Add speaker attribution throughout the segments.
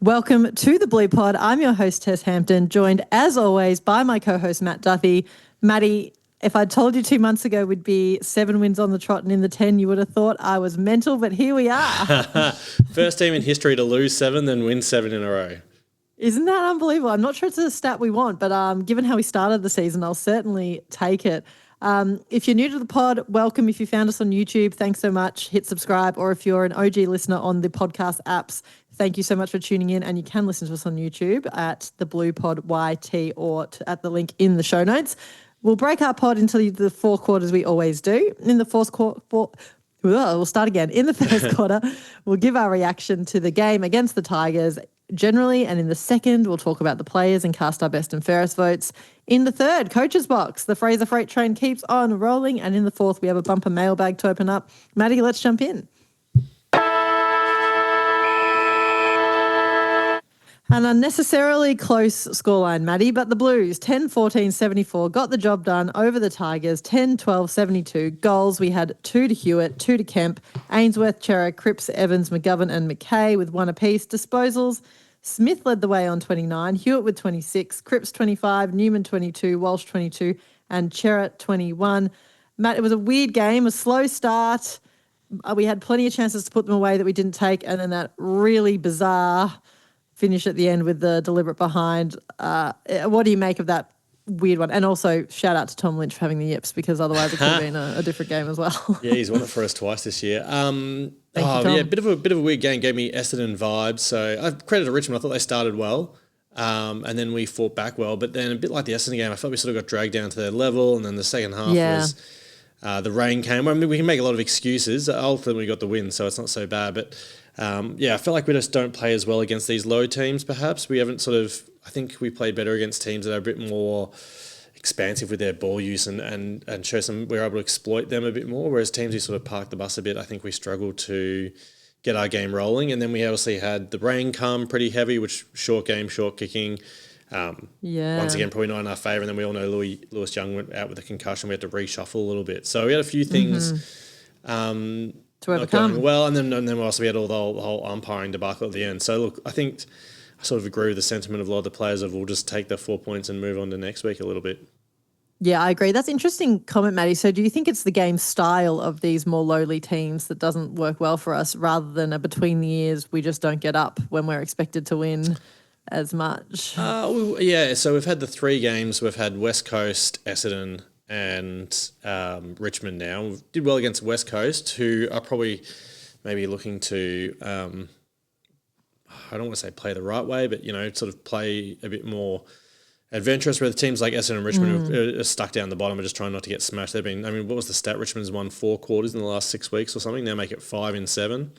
Speaker 1: Welcome to the Blue Pod. I'm your host, Tess Hampton, joined as always by my co-host, Matt Duffy. Matty, if I'd told you 2 months ago we'd be 7 wins on the trot and in the 10, you would have thought I was mental, but here we are.
Speaker 2: First team in history to lose 7, then win 7 in a row.
Speaker 1: Isn't that unbelievable? I'm not sure it's a stat we want, but given how we started the season, I'll certainly take it. If you're new to the pod, welcome. If you found us on YouTube, thanks so much. Hit subscribe. Or if you're an OG listener on the podcast apps, thank you so much for tuning in. And you can listen to us on YouTube at the Blue Pod YT or at the link in the show notes. We'll break our pod into the 4 quarters we always do. In the we'll start again. In the first quarter, we'll give our reaction to the game against the Tigers generally, and in the second, we'll talk about the players and cast our best and fairest votes. In the third, Coach's Box, the Fraser Freight train keeps on rolling, and in the fourth, we have a bumper mailbag to open up. Maddie, let's jump in. An unnecessarily close scoreline, Maddie, but the Blues, 10-14-74, got the job done over the Tigers, 10-12-72. Goals, we had 2 to Hewitt, 2 to Kemp, Ainsworth, Chera, Cripps, Evans, McGovern and McKay with 1 apiece. Disposals, Smith led the way on 29, Hewitt with 26, Cripps 25, Newman 22, Walsh 22 and Chera 21. Matt, it was a weird game, a slow start. We had plenty of chances to put them away that we didn't take, and then that really bizarre finish at the end with the deliberate behind. What do you make of that weird one? And also shout out to Tom Lynch for having the yips, because otherwise it could have been a different game as well.
Speaker 2: Yeah, he's won it for us twice this year.
Speaker 1: Thank you, Tom.
Speaker 2: Yeah, bit of a weird game. Gave me Essendon vibes. So I credit to Richmond. I thought they started well, and then we fought back well. But then a bit like the Essendon game, I felt we sort of got dragged down to their level. And then the second half was the rain came. I mean, we can make a lot of excuses. Ultimately, we got the win, so it's not so bad. But I feel like we just don't play as well against these low teams, perhaps. We haven't I think we play better against teams that are a bit more expansive with their ball use and show we're able to exploit them a bit more, whereas teams who sort of park the bus a bit, I think we struggle to get our game rolling. And then we obviously had the rain come pretty heavy, which short game, short kicking. Once again, probably not in our favour. And then we all know Lewis Young went out with a concussion. We had to reshuffle a little bit. So we had a few things
Speaker 1: to overcome.
Speaker 2: Well, and then also we had all the whole umpiring debacle at the end. So look, I think I sort of agree with the sentiment of a lot of the players of we'll just take the 4 points and move on to next week a little bit.
Speaker 1: Yeah, I agree. That's an interesting comment, Maddie. So do you think it's the game style of these more lowly teams that doesn't work well for us, rather than a between the ears, we just don't get up when we're expected to win as much?
Speaker 2: Yeah, so we've had the 3 games. We've had West Coast, Essendon and Richmond now. We did well against West Coast, who are probably maybe looking to, I don't want to say play the right way, but, sort of play a bit more adventurous, where the teams like Essendon and Richmond are stuck down the bottom and just trying not to get smashed. What was the stat? Richmond's won 4 quarters in the last 6 weeks or something. Now make it 5 in 7.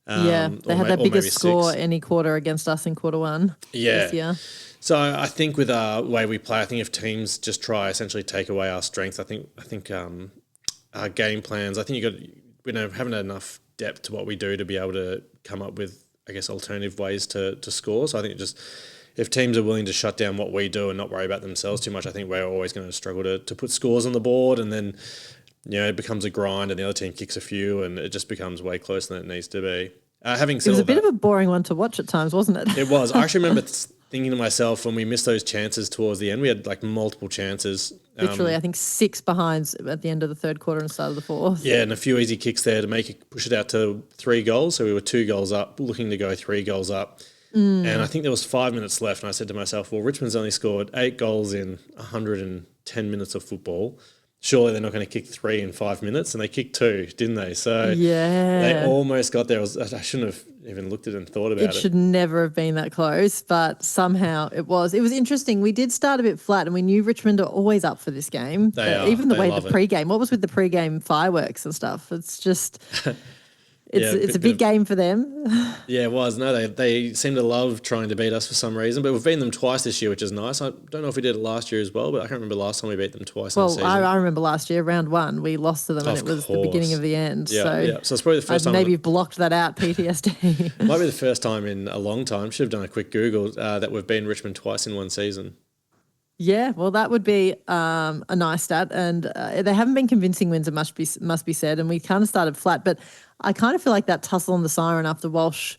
Speaker 1: They had their biggest score any quarter against us in quarter 1 this year.
Speaker 2: So I think with our way we play, I think if teams just try essentially take away our strengths, I think our game plans, I think we haven't had enough depth to what we do to be able to come up with, I guess, alternative ways to score. So I think if teams are willing to shut down what we do and not worry about themselves too much, I think we're always going to struggle to put scores on the board, and then it becomes a grind and the other team kicks a few and it just becomes way closer than it needs to be. Having said
Speaker 1: it was
Speaker 2: all
Speaker 1: a bit
Speaker 2: that,
Speaker 1: of a boring one to watch at times, wasn't it?
Speaker 2: It was. I actually remember thinking to myself, when we missed those chances towards the end, we had like multiple chances.
Speaker 1: Literally, I think 6 behinds at the end of the third quarter and start of the fourth.
Speaker 2: Yeah, and a few easy kicks there to push it out to 3 goals. So we were 2 goals up, looking to go 3 goals up. And I think there was 5 minutes left, and I said to myself, well, Richmond's only scored 8 goals in 110 minutes of football. Surely they're not going to kick 3 in 5 minutes, and they kicked 2, didn't they? So they almost got there. I shouldn't have even looked at it and thought about it.
Speaker 1: It should never have been that close, but somehow it was. It was interesting. We did start a bit flat, and we knew Richmond are always up for this game.
Speaker 2: They are.
Speaker 1: Even the
Speaker 2: They
Speaker 1: way
Speaker 2: love
Speaker 1: the
Speaker 2: it.
Speaker 1: pre-game, what was with the pre-game fireworks and stuff? It's just... It's a big game for them.
Speaker 2: Yeah, it was. No, they seem to love trying to beat us for some reason, but we've beaten them twice this year, which is nice. I don't know if we did it last year as well, but I can't remember last time we beat them twice in the season.
Speaker 1: I remember last year, round 1, we lost to them, and it was the beginning of the end.
Speaker 2: Yeah,
Speaker 1: so
Speaker 2: yeah. So it's probably the first time.
Speaker 1: Maybe blocked that out, PTSD.
Speaker 2: Might be the first time in a long time. Should have done a quick Google that we've beaten Richmond twice in one season.
Speaker 1: Yeah, well, that would be a nice stat, and they haven't been convincing wins, it must be said, and we kind of started flat, but I kind of feel like that tussle on the siren after Walsh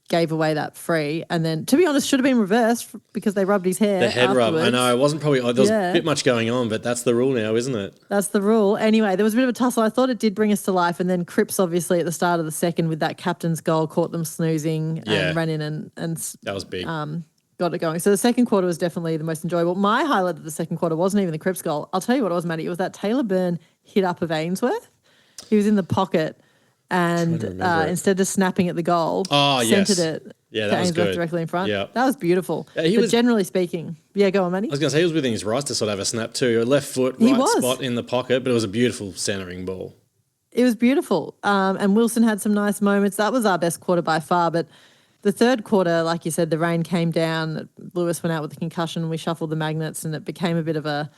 Speaker 1: gave away that free. And then, to be honest, should have been reversed because they rubbed his hair.
Speaker 2: The head rub. I know. It wasn't probably. There was a bit much going on, but that's the rule now, isn't it?
Speaker 1: That's the rule. Anyway, there was a bit of a tussle. I thought it did bring us to life. And then Cripps, obviously, at the start of the second with that captain's goal, caught them snoozing and ran in and
Speaker 2: that was big.
Speaker 1: Got it going. So the second quarter was definitely the most enjoyable. My highlight of the second quarter wasn't even the Cripps goal. I'll tell you what it was, Maddie. It was that Taylor Byrne hit up of Ainsworth. He was in the pocket and instead of snapping at the goal, centered it to Ainsworth directly in front.
Speaker 2: Yeah.
Speaker 1: That was beautiful. But generally speaking, go on, Maddie.
Speaker 2: I was going to say he was within his rights to sort of have a snap too. Left foot, right spot in the pocket, but it was a beautiful centering ball.
Speaker 1: It was beautiful. And Wilson had some nice moments. That was our best quarter by far. But the third quarter, like you said, the rain came down. Lewis went out with a concussion. We shuffled the magnets and it became a bit of a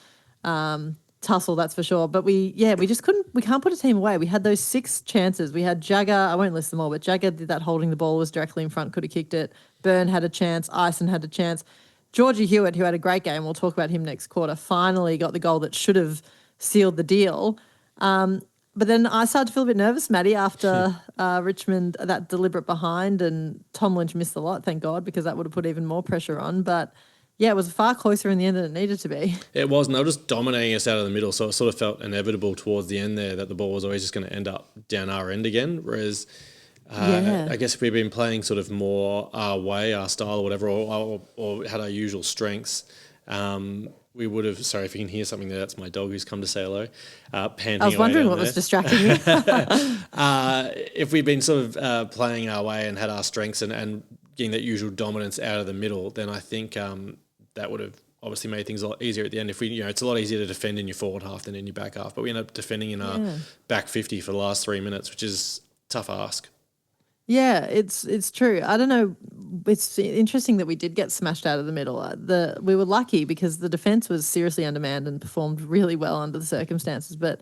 Speaker 1: tussle, that's for sure. But we just we can't put a team away. We had those 6 chances. We had Jagger, I won't list them all, but Jagger did that holding the ball, was directly in front, could have kicked it. Byrne had a chance. Ison had a chance. Georgie Hewitt, who had a great game, we'll talk about him next quarter, finally got the goal that should have sealed the deal. But then I started to feel a bit nervous, Maddie, after Richmond, that deliberate behind, and Tom Lynch missed a lot, thank God, because that would have put even more pressure on. But yeah, it was far closer in the end than it needed to be.
Speaker 2: It was, and they were just dominating us out of the middle, so it sort of felt inevitable towards the end there that the ball was always just going to end up down our end again, whereas I guess if we'd been playing sort of more our way, our style or whatever, or had our usual strengths, we would have, sorry if you can hear something there, that's my dog who's come to say hello. Panting
Speaker 1: I was wondering what was distracting you.
Speaker 2: If we'd been sort of playing our way and had our strengths and getting that usual dominance out of the middle, then I think that would have obviously made things a lot easier at the end. If we, it's a lot easier to defend in your forward half than in your back half, but we end up defending in our back 50 for the last 3 minutes, which is a tough ask.
Speaker 1: Yeah, it's true. I don't know. It's interesting that we did get smashed out of the middle. We were lucky because the defence was seriously undermanned and performed really well under the circumstances. But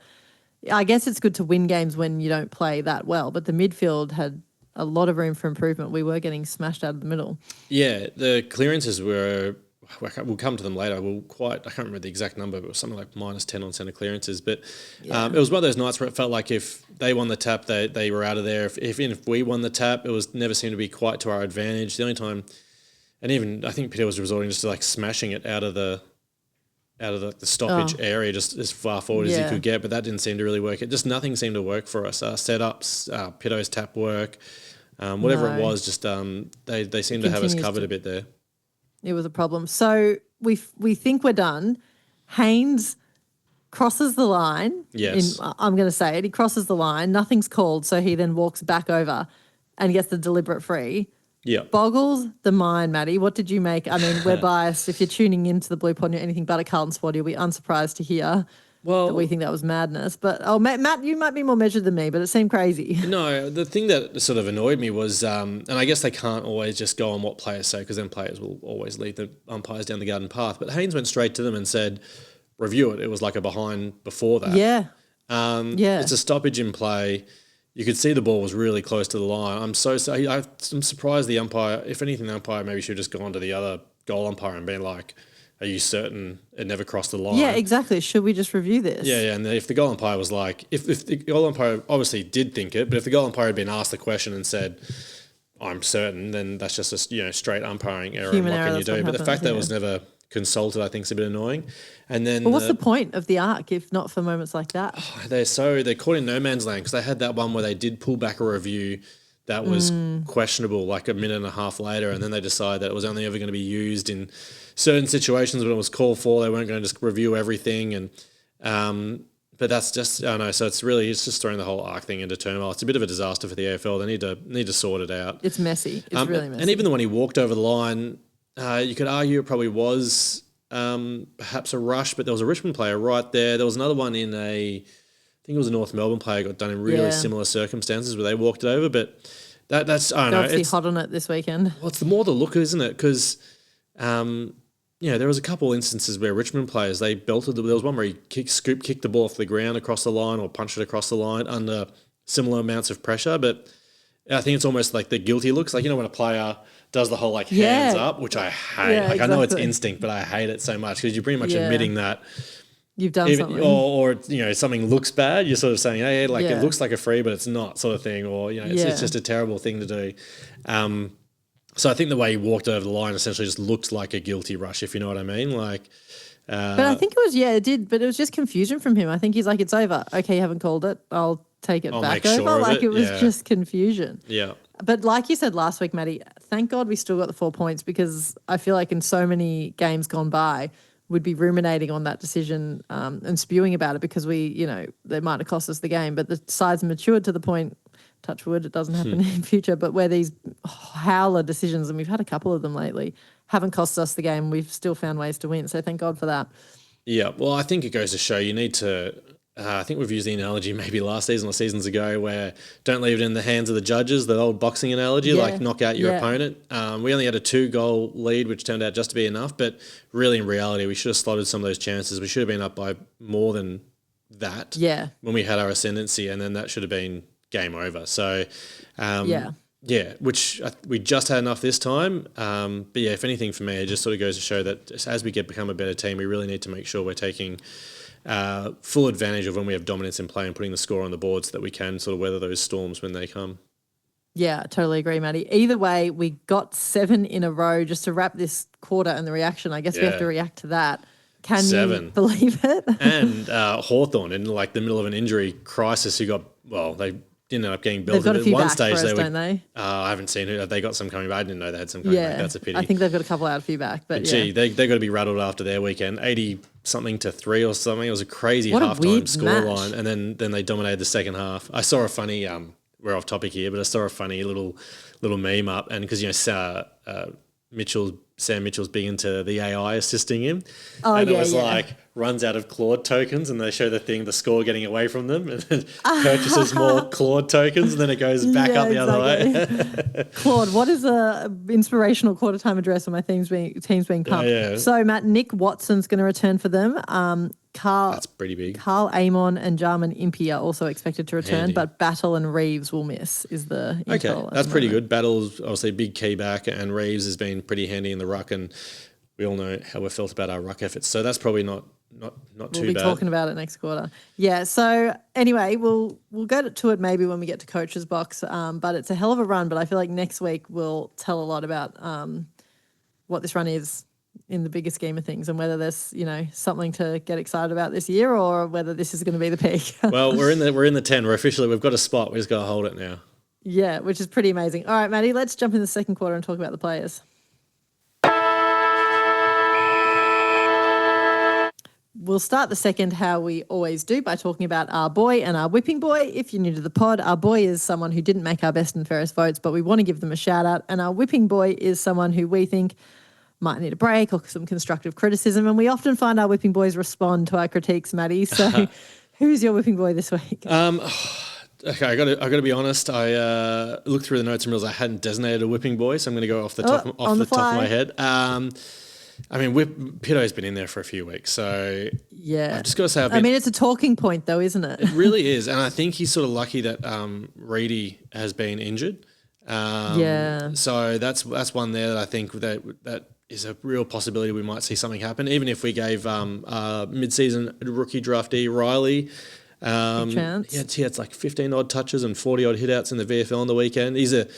Speaker 1: I guess it's good to win games when you don't play that well. But the midfield had a lot of room for improvement. We were getting smashed out of the middle. Yeah,
Speaker 2: the clearances were, we'll come to them later. I can't remember the exact number, but it was something like -10 on centre clearances. But it was one of those nights where it felt like if they won the tap, they were out of there. If we won the tap, it was never seemed to be quite to our advantage. The only time, and even I think Peter was resorting just to like smashing it out of the stoppage area, just as far forward as he could get, but that didn't seem to really work. Nothing seemed to work for us. Setups, Pito's tap work, whatever it was, just they seemed to have us covered a bit there.
Speaker 1: It was a problem. So we think we're done. Haynes crosses the line.
Speaker 2: Yes.
Speaker 1: I'm going to say it. He crosses the line. Nothing's called, so he then walks back over and gets the deliberate free.
Speaker 2: Yeah.
Speaker 1: Boggles the mind, Maddie. What did you make? I mean, we're biased. If you're tuning into the Blue Pod and you're anything but a Carlton supporter, you'll be unsurprised to hear that we think that was madness. But, Matt, you might be more measured than me, but it seemed crazy.
Speaker 2: No, the thing that sort of annoyed me was, and I guess they can't always just go on what players say because then players will always lead the umpires down the garden path. But Haynes went straight to them and said, review it. It was like a behind before that.
Speaker 1: Yeah.
Speaker 2: It's a stoppage in play. You could see the ball was really close to the line. I'm surprised the umpire, if anything, the umpire maybe should have just gone to the other goal umpire and been like, are you certain it never crossed the line?
Speaker 1: Yeah, exactly. Should we just review this?
Speaker 2: Yeah. And if the goal umpire was like, if the goal umpire obviously did think it, but if the goal umpire had been asked the question and said, I'm certain, then that's just a straight umpiring error.
Speaker 1: Human
Speaker 2: and what
Speaker 1: error,
Speaker 2: can you do? But the fact that it was
Speaker 1: yeah.
Speaker 2: never consulted, I think, is a bit annoying. And then,
Speaker 1: what's the point of the arc if not for moments like that?
Speaker 2: They're caught in no man's land because they had that one where they did pull back a review that was questionable like a minute and a half later, and then they decided that it was only ever going to be used in certain situations when it was called for. They weren't going to just review everything, and but that's just, I don't know. So it's just throwing the whole arc thing into turmoil. It's a bit of a disaster for the AFL. They need to sort it out.
Speaker 1: It's messy. It's really messy.
Speaker 2: And even the one he walked over the line, you could argue it probably was perhaps a rush, but there was a Richmond player right there. There was another one I think it was a North Melbourne player got done in really similar circumstances where they walked it over, but that's, I don't know.
Speaker 1: It's hot on it this weekend.
Speaker 2: Well, it's the more the look, isn't it? Because, there was a couple instances where Richmond players, they belted, there was one where he kicked the ball off the ground across the line or punched it across the line under similar amounts of pressure, but I think it's almost like the guilty looks, like, when a player does the whole hands up, which I hate. I know it's instinct, but I hate it so much because you're pretty much admitting that
Speaker 1: You've done something.
Speaker 2: Or something looks bad. You're sort of saying, hey, like
Speaker 1: Yeah.
Speaker 2: it looks like a free, but it's not, sort of thing. Or it's just a terrible thing to do. So I think the way he walked over the line essentially just looked like a guilty rush, if you know what I mean. Like,
Speaker 1: but I think it was, it did. But it was just confusion from him. I think he's like, it's over. Okay, you haven't called it. I'll take it back over.
Speaker 2: Sure
Speaker 1: like it was just confusion.
Speaker 2: Yeah.
Speaker 1: But like you said last week, Maddie, thank God we still got the 4 points, because I feel like in so many games gone by, we'd be ruminating on that decision and spewing about it because they might have cost us the game. But the side's matured to the point, touch wood, it doesn't happen in future, but where these howler decisions, and we've had a couple of them lately, haven't cost us the game. We've still found ways to win. So thank God for that.
Speaker 2: Yeah. Well, I think it goes to show you need to I think we've used the analogy maybe last season or seasons ago where don't leave it in the hands of the judges, the old boxing analogy, like knock out your opponent. We only had a 2-goal lead, which turned out just to be enough. But really, in reality, we should have slotted some of those chances. We should have been up by more than that when we had our ascendancy, and then that should have been game over. So, which we just had enough this time. But if anything for me, it just sort of goes to show that as we become a better team, we really need to make sure we're taking full advantage of when we have dominance in play and putting the score on the board so that we can sort of weather those storms when they come.
Speaker 1: Yeah, totally agree, Maddie. Either way, we got 7 in a row. Just to wrap this quarter and the reaction, I guess we have to react to that. Can 7. You believe it?
Speaker 2: And Hawthorn in like the middle of an injury crisis who got, they ended up getting built.
Speaker 1: They've got a few
Speaker 2: at one
Speaker 1: back
Speaker 2: stage,
Speaker 1: for us, don't they?
Speaker 2: I haven't seen who. They got some coming back. I didn't know they had some coming back. That's a pity.
Speaker 1: I think they've got a couple out of few back. But
Speaker 2: gee, they got to be rattled after their weekend. 80-something to 3 or something. It was a crazy halftime scoreline. And then they dominated the second half. I saw a funny, we're off topic here, but I saw a funny little meme up. And because, Sam Mitchell's big into the AI assisting him. And it was like runs out of Claude tokens and they show the score getting away from them and then purchases more Claude tokens and then it goes back up the other way.
Speaker 1: Claude, what is a inspirational quarter time address when my team's being pumped? So, Matt, Nick Watson's going to return for them.
Speaker 2: That's pretty big.
Speaker 1: Carl Amon and Jarman Impey are also expected to return, but Battle and Reeves will miss, is the info.
Speaker 2: Okay, that's pretty good. Battle's obviously a big key back and Reeves has been pretty handy in the ruck and we all know how we felt about our ruck efforts. So that's probably not too bad.
Speaker 1: We'll be talking about it next quarter. Yeah, so anyway, we'll go to it maybe when we get to Coach's Box, but it's a hell of a run, but I feel like next week we'll tell a lot about what this run is in the bigger scheme of things and whether there's, something to get excited about this year or whether this is going to be the peak.
Speaker 2: Well, we're in the 10. We've got a spot. We just got to hold it now.
Speaker 1: Yeah, which is pretty amazing. All right, Maddie, let's jump in the second quarter and talk about the players. We'll start the second how we always do by talking about our boy and our whipping boy. If you're new to the pod, our boy is someone who didn't make our best and fairest votes, but we want to give them a shout out. And our whipping boy is someone who we think might need a break or some constructive criticism. And we often find our whipping boys respond to our critiques, Maddie. So who's your whipping boy this week?
Speaker 2: Okay, I got to be honest. I looked through the notes and realized I hadn't designated a whipping boy, so I'm going to go off the top of my head. Pito's been in there for a few weeks, so I've just got to say,
Speaker 1: it's a talking point though, isn't it?
Speaker 2: It really is, and I think he's sort of lucky that Reedy has been injured. So that's one there that I think that is a real possibility we might see something happen, even if we gave mid-season rookie draftee Riley.
Speaker 1: Chance.
Speaker 2: He had like 15 odd touches and 40 odd hitouts in the VFL on the weekend. He's a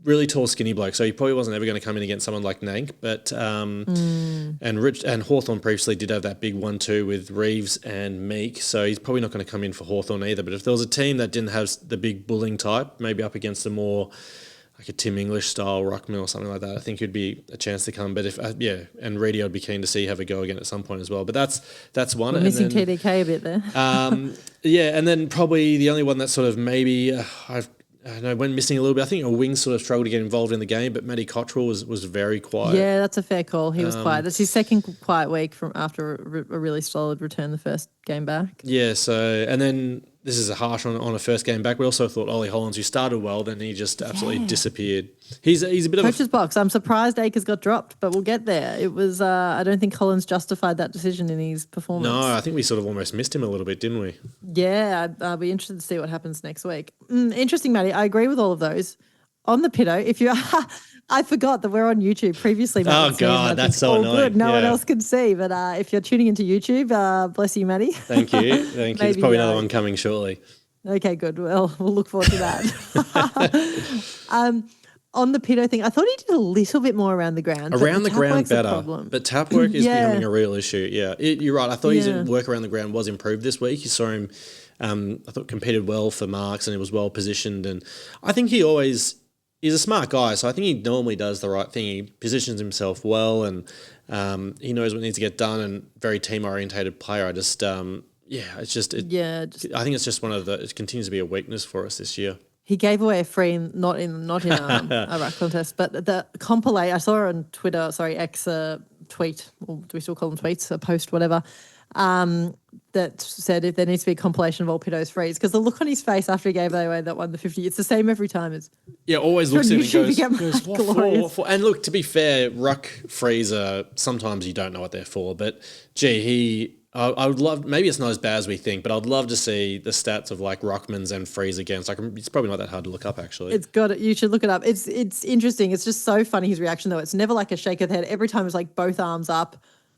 Speaker 2: really tall, skinny bloke, so he probably wasn't ever going to come in against someone like Nank. But and Hawthorn previously did have that big 1-2 with Reeves and Meek, so he's probably not going to come in for Hawthorn either. But if there was a team that didn't have the big bullying type, maybe up against a more like a Tim English style ruckman or something like that, I think it'd be a chance to come. But if and Reedy I'd be keen to see have a go again at some point as well. But that's one.
Speaker 1: We're missing TDK a bit there.
Speaker 2: And then probably the only one that sort of maybe I know went missing a little bit. I think a wing sort of struggled to get involved in the game, but Matty Cottrell was very quiet.
Speaker 1: Yeah, that's a fair call. He was quiet. That's his second quiet week from after a really solid return the first game back. Yeah,
Speaker 2: so and then this is a harsh on a first game back. We also thought Ollie Hollands, who started well, then he just absolutely disappeared. He's a bit of
Speaker 1: Coach's box. I'm surprised Akers got dropped, but we'll get there. It was I don't think Hollands justified that decision in his performance.
Speaker 2: No, I think we sort of almost missed him a little bit, didn't we?
Speaker 1: Yeah, I'll be interested to see what happens next week. Interesting, Matty. I agree with all of those. On the Pito, if you I forgot that we're on YouTube. Previously, Matt
Speaker 2: Oh
Speaker 1: was saying
Speaker 2: God,
Speaker 1: that
Speaker 2: that's
Speaker 1: it's
Speaker 2: so
Speaker 1: all
Speaker 2: annoying.
Speaker 1: good. No one
Speaker 2: Yeah.
Speaker 1: else can see. But if you're tuning into YouTube, bless you, Maddie.
Speaker 2: Thank you. Thank you. There's
Speaker 1: Maybe,
Speaker 2: probably another one coming shortly.
Speaker 1: Okay, good. Well, we'll look forward to that. On the pedo thing, I thought he did a little bit more around the ground. but
Speaker 2: Around the
Speaker 1: tap
Speaker 2: ground
Speaker 1: work's a
Speaker 2: better,
Speaker 1: problem.
Speaker 2: but tap work is
Speaker 1: Yeah.
Speaker 2: becoming a real issue. Yeah, you're right. I thought his
Speaker 1: Yeah.
Speaker 2: work around the ground was improved this week. You saw him, I thought, competed well for marks and he was well positioned. And I think he's a smart guy, so I think he normally does the right thing. He positions himself well and he knows what needs to get done and very team orientated player. I just, I think it's just it continues to be a weakness for us this year.
Speaker 1: He gave away a free, not in a ruck contest, but the compilate. I saw on Twitter, X tweet, or do we still call them tweets? A post, whatever. That said if there needs to be a compilation of all pedos frees because the look on his face after he gave away that one, the 50, it's the same every time. It's
Speaker 2: always looks at him and goes,
Speaker 1: what for?
Speaker 2: What for? And look, to be fair, ruck frees are sometimes you don't know what they're for, but gee, I would love, maybe it's not as bad as we think, but I'd love to see the stats of like Richmonds and frees against. Like, it's probably not that hard to look up, actually.
Speaker 1: It's got it. You should look it up. It's interesting. It's just so funny, his reaction, though. It's never like a shake of the head. Every time it's like both arms up,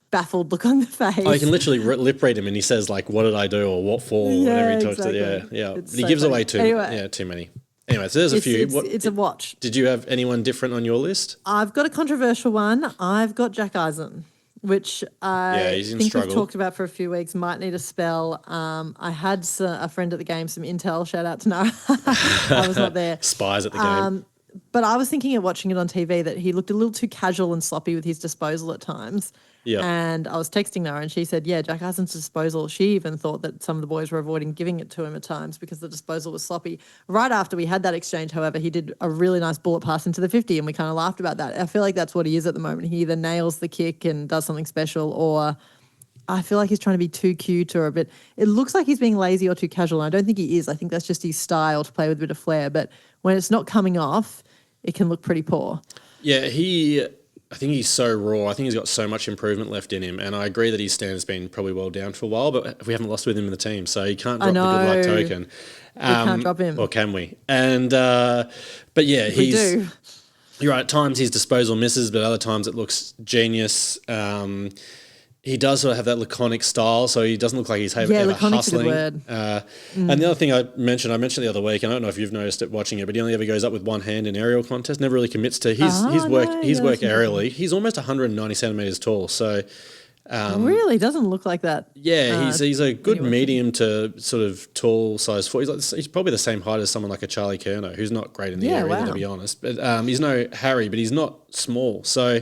Speaker 1: baffled look on the face.
Speaker 2: Oh, you can literally lip read him and he says like, what did I do or what for?
Speaker 1: Yeah,
Speaker 2: whenever he talks
Speaker 1: exactly.
Speaker 2: to, yeah.
Speaker 1: It's
Speaker 2: But he
Speaker 1: so
Speaker 2: gives
Speaker 1: funny.
Speaker 2: away too many. Anyway, so there's a few.
Speaker 1: It's a watch.
Speaker 2: Did you have anyone different on your list?
Speaker 1: I've got a controversial one. I've got Jack Eisen, which
Speaker 2: he's in
Speaker 1: think
Speaker 2: struggle.
Speaker 1: we've talked about for a few weeks. Might need a spell. I had a friend at the game, some intel. Shout out to Nara. I was not there.
Speaker 2: Spies at the game.
Speaker 1: But I was thinking of watching it on TV that he looked a little too casual and sloppy with his disposal at times.
Speaker 2: Yeah.
Speaker 1: And I was texting Nara and she said, yeah, Jack Eisen's disposal, she even thought that some of the boys were avoiding giving it to him at times because the disposal was sloppy. Right after we had that exchange, however, he did a really nice bullet pass into the 50 and we kind of laughed about that. I feel like that's what he is at the moment. He either nails the kick and does something special or I feel like he's trying to be too cute or a bit. It looks like he's being lazy or too casual. And I don't think he is. I think that's just his style to play with a bit of flair. But when it's not coming off, it can look pretty poor.
Speaker 2: Yeah, I think he's so raw. I think he's got so much improvement left in him. And I agree that his standard's been probably well down for a while, but we haven't lost with him in the team. So you can't drop the good luck token.
Speaker 1: We can't drop him.
Speaker 2: Or can we? And, but yeah,
Speaker 1: We do.
Speaker 2: You're right. At times his disposal misses, but other times it looks genius. He does sort of have that laconic style, so he doesn't look like he's ever
Speaker 1: laconic's
Speaker 2: hustling.
Speaker 1: a good word.
Speaker 2: And the other thing I mentioned the other week, and I don't know if you've noticed it watching it, but he only ever goes up with one hand in aerial contest, never really commits to his work aerially. He's almost 190 centimetres tall, so...
Speaker 1: really doesn't look like that.
Speaker 2: Yeah, he's a good medium to sort of tall size forward. He's probably the same height as someone like a Charlie Kerno, who's not great in the air either, to be honest. But he's no Harry, but he's not small. So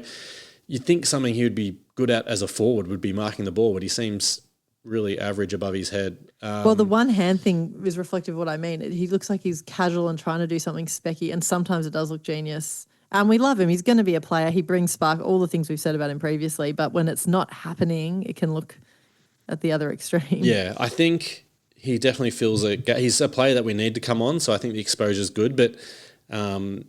Speaker 2: you'd think something he would be good at as a forward would be marking the ball, but he seems really average above his head.
Speaker 1: Well, the one hand thing is reflective of what I mean. He looks like he's casual and trying to do something specky, and sometimes it does look genius. And we love him. He's going to be a player. He brings spark, all the things we've said about him previously, but when it's not happening, it can look at the other extreme.
Speaker 2: Yeah, I think he definitely feels he's a player that we need to come on, so I think the exposure is good, but and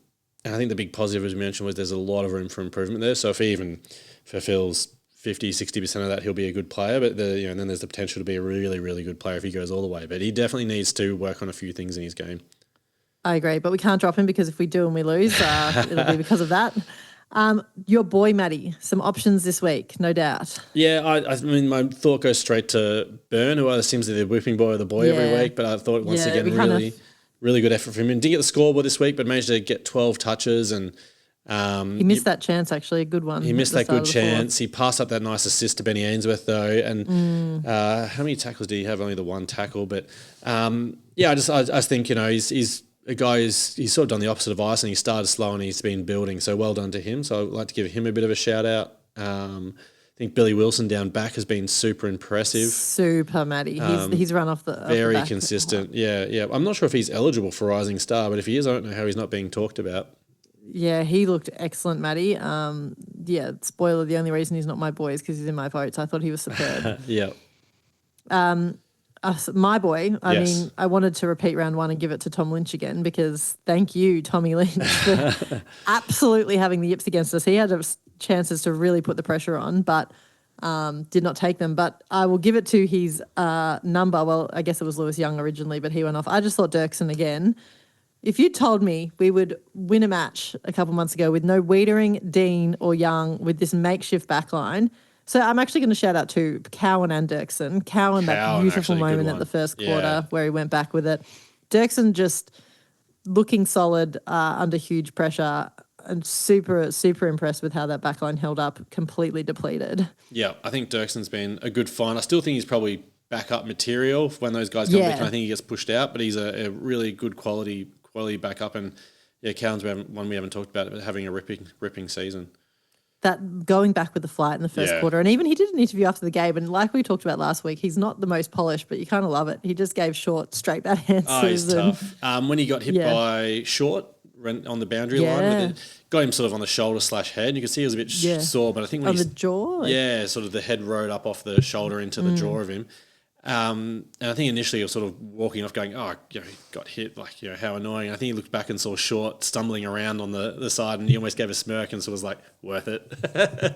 Speaker 2: I think the big positive, as we mentioned, was there's a lot of room for improvement there. So if he fulfills 50, 60% of that, he'll be a good player. But and then there's the potential to be a really, really good player if he goes all the way. But he definitely needs to work on a few things in his game.
Speaker 1: I agree, but we can't drop him because if we do and we lose, it'll be because of that. Your boy, Matty, some options this week, no doubt.
Speaker 2: Yeah, I mean, my thought goes straight to Byrne, who either seems to be the whipping boy or the boy every week. But I thought once again, really good effort from him. Didn't get the scoreboard this week, but managed to get 12 touches and.
Speaker 1: He missed that chance, actually, a good one.
Speaker 2: He missed that good chance. He passed up that nice assist to Benny Ainsworth, though. And how many tackles did he have? Only the one tackle. But, I just think, he's a guy he's sort of done the opposite of Ice, and he started slow and he's been building. So well done to him. So I'd like to give him a bit of a shout out. I think Billy Wilson down back has been super impressive.
Speaker 1: Super, Matty. He's run off the
Speaker 2: very
Speaker 1: back.
Speaker 2: Consistent. Yeah. I'm not sure if he's eligible for Rising Star, but if he is, I don't know how he's not being talked about.
Speaker 1: Yeah, he looked excellent, Matty. Spoiler, the only reason he's not my boy is because he's in my votes. I thought he was superb.
Speaker 2: Yeah.
Speaker 1: My boy, I mean, I wanted to repeat round one and give it to Tom Lynch again because thank you, Tommy Lynch, for absolutely having the yips against us. He had chances to really put the pressure on, but did not take them. But I will give it to his number. Well, I guess it was Lewis Young originally, but he went off. I just thought Dirksen again If you told me we would win a match a couple months ago with no Wiedering, Dean or Young with this makeshift backline. So I'm actually going to shout out to Cowan and Dirksen. Cowan, that beautiful moment at the first quarter where he went back with it. Dirksen just looking solid under huge pressure and super, super impressed with how that backline held up, completely depleted.
Speaker 2: Yeah, I think Dirksen's been a good find. I still think he's probably backup material when those guys come back. I think he gets pushed out, but he's a really good quality backup. And yeah, Cowan's one we haven't talked about, but having a ripping season.
Speaker 1: That going back with the flight in the first quarter, and even he did an interview after the game, and like we talked about last week, he's not the most polished, but you kind of love it. He just gave short, straight back answers.
Speaker 2: Oh, he's tough. When he got hit by Short on the boundary line, got him sort of on the shoulder/head. You could see he was a bit sore, but I think when
Speaker 1: on the jaw,
Speaker 2: sort of the head rode up off the shoulder into the jaw of him. And I think initially he was sort of walking off going, he got hit, how annoying. I think he looked back and saw Short stumbling around on the side and he almost gave a smirk and sort of was like, worth it.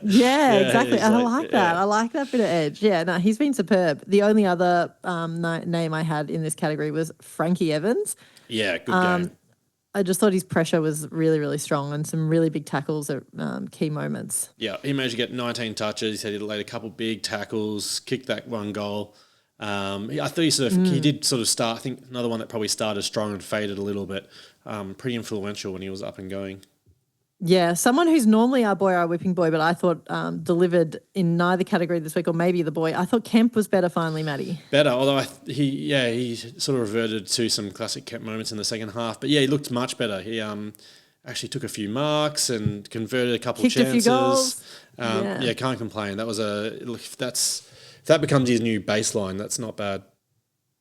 Speaker 1: Exactly. And I like that. I like that bit of edge. Yeah, no, he's been superb. The only other name I had in this category was Frankie Evans.
Speaker 2: Yeah, good game.
Speaker 1: I just thought his pressure was really, really strong and some really big tackles at key moments.
Speaker 2: Yeah, he managed to get 19 touches. He said he laid a couple big tackles, kicked that one goal. I thought he did sort of start. I think another one that probably started strong and faded a little bit. Pretty influential when he was up and going.
Speaker 1: Yeah, someone who's normally our whipping boy, but I thought delivered in neither category this week, or maybe the boy. I thought Kemp was better finally, Matty.
Speaker 2: Better, although he sort of reverted to some classic Kemp moments in the second half. But yeah, he looked much better. He actually took a few marks and converted a couple of chances.
Speaker 1: A few goals.
Speaker 2: Can't complain. That was if that becomes his new baseline, that's not bad.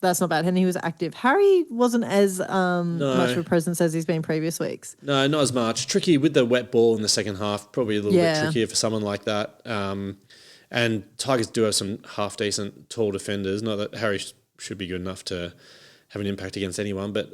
Speaker 1: That's not bad. And he was active. Harry wasn't as much of a presence as he's been previous weeks.
Speaker 2: No, not as much. Tricky with the wet ball in the second half, probably a little bit trickier for someone like that. And Tigers do have some half-decent tall defenders. Not that Harry should be good enough to have an impact against anyone, but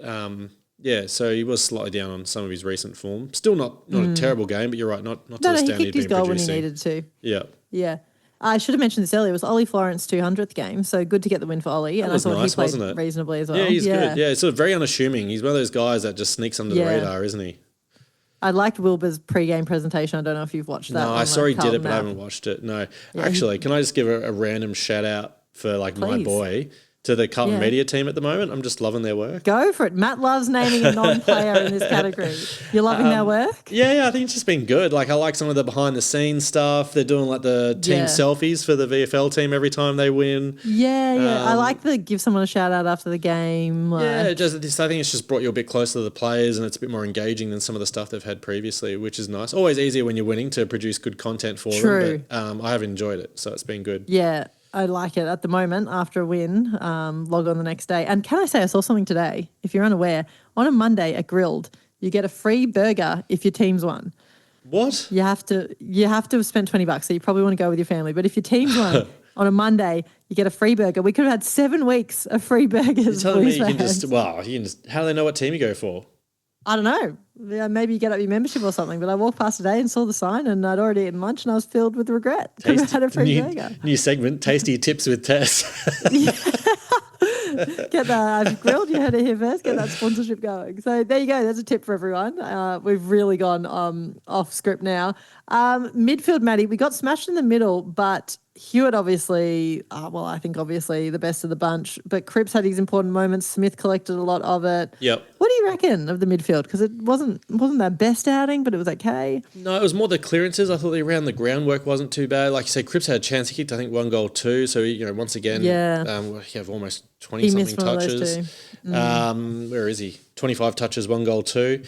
Speaker 2: so he was slightly down on some of his recent form. Still not a terrible game, but you're right, not to the standard
Speaker 1: he kicked his goal
Speaker 2: producing.
Speaker 1: when he needed to.
Speaker 2: Yeah.
Speaker 1: Yeah. I should have mentioned this earlier. It was Ollie Florent's 200th game, so good to get the win for Ollie. And I thought he played reasonably as well.
Speaker 2: Yeah, he's good. Yeah, sort of very unassuming. He's one of those guys that just sneaks under the radar, isn't he?
Speaker 1: I liked Wilbur's pre-game presentation. I don't know if you've watched that.
Speaker 2: No, I saw he did it, but I haven't watched it. No. Actually, can I just give a random shout out for my boy to the Carlton media team at the moment? I'm just loving their work.
Speaker 1: Go for it. Matt loves naming a non-player in this category. You're loving their work?
Speaker 2: Yeah, I think it's just been good. I like some of the behind-the-scenes stuff. They're doing the team selfies for the VFL team every time they win.
Speaker 1: Yeah. I like the give someone a shout-out after the game.
Speaker 2: I think it's just brought you a bit closer to the players and it's a bit more engaging than some of the stuff they've had previously, which is nice. Always easier when you're winning to produce good content for them. But I have enjoyed it, so it's been good.
Speaker 1: Yeah. I like it at the moment after a win, log on the next day. And can I say I saw something today, if you're unaware, on a Monday at Grilled, you get a free burger if your team's won.
Speaker 2: What?
Speaker 1: You have to have spent $20, so you probably want to go with your family. But if your team's won on a Monday, you get a free burger. We could have had 7 weeks of free burgers.
Speaker 2: You're telling me you can just, how do they know what team you go for?
Speaker 1: I don't know. Yeah, maybe you get up your membership or something. But I walked past today and saw the sign and I'd already eaten lunch and I was filled with regret. Could have had a free burger.
Speaker 2: New segment, Tasty Tips with Tess.
Speaker 1: Get that. I've grilled. You heard it here first. Get that sponsorship going. So there you go. There's a tip for everyone. We've really gone off script now. Midfield, Maddie, we got smashed in the middle, but Hewitt obviously, I think obviously the best of the bunch, but Cripps had his important moments. Smith collected a lot of it.
Speaker 2: Yep.
Speaker 1: What do you reckon of the midfield? Because it wasn't their best outing, but it was okay.
Speaker 2: No, it was more the clearances. I thought the around the groundwork wasn't too bad. Like you say, Cripps had a chance. He kicked, I think, 1 goal, 2. So, once again, he have almost 20-something touches. Where is he? 25 touches, 1 goal, 2.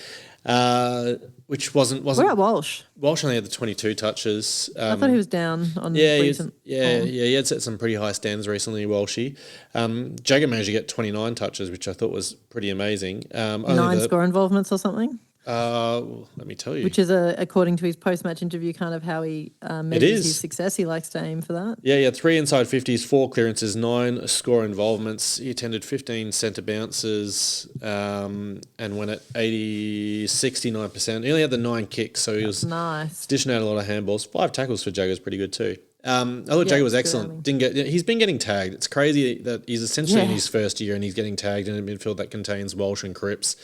Speaker 2: Which wasn't.
Speaker 1: What about Walsh?
Speaker 2: Walsh only had the 22 touches.
Speaker 1: I thought he was down on recent.
Speaker 2: He had set some pretty high stands recently, Walshy. Jagger managed to get 29 touches, which I thought was pretty amazing.
Speaker 1: 9 score involvements or something.
Speaker 2: Let me tell you.
Speaker 1: Which is, according to his post-match interview, kind of how he measures his success. He likes to aim for that.
Speaker 2: Yeah, he had 3 inside 50s, 4 clearances, 9 score involvements. He attended 15 centre bounces and went at 69%. He only had the 9 kicks, so he was
Speaker 1: nice.
Speaker 2: dishing out a lot of handballs. 5 tackles for Jagger's pretty good too. I thought Jagger was
Speaker 1: good
Speaker 2: excellent.
Speaker 1: outing.
Speaker 2: He's been getting tagged. It's crazy that he's essentially in his first year and he's getting tagged in a midfield that contains Walsh and Cripps,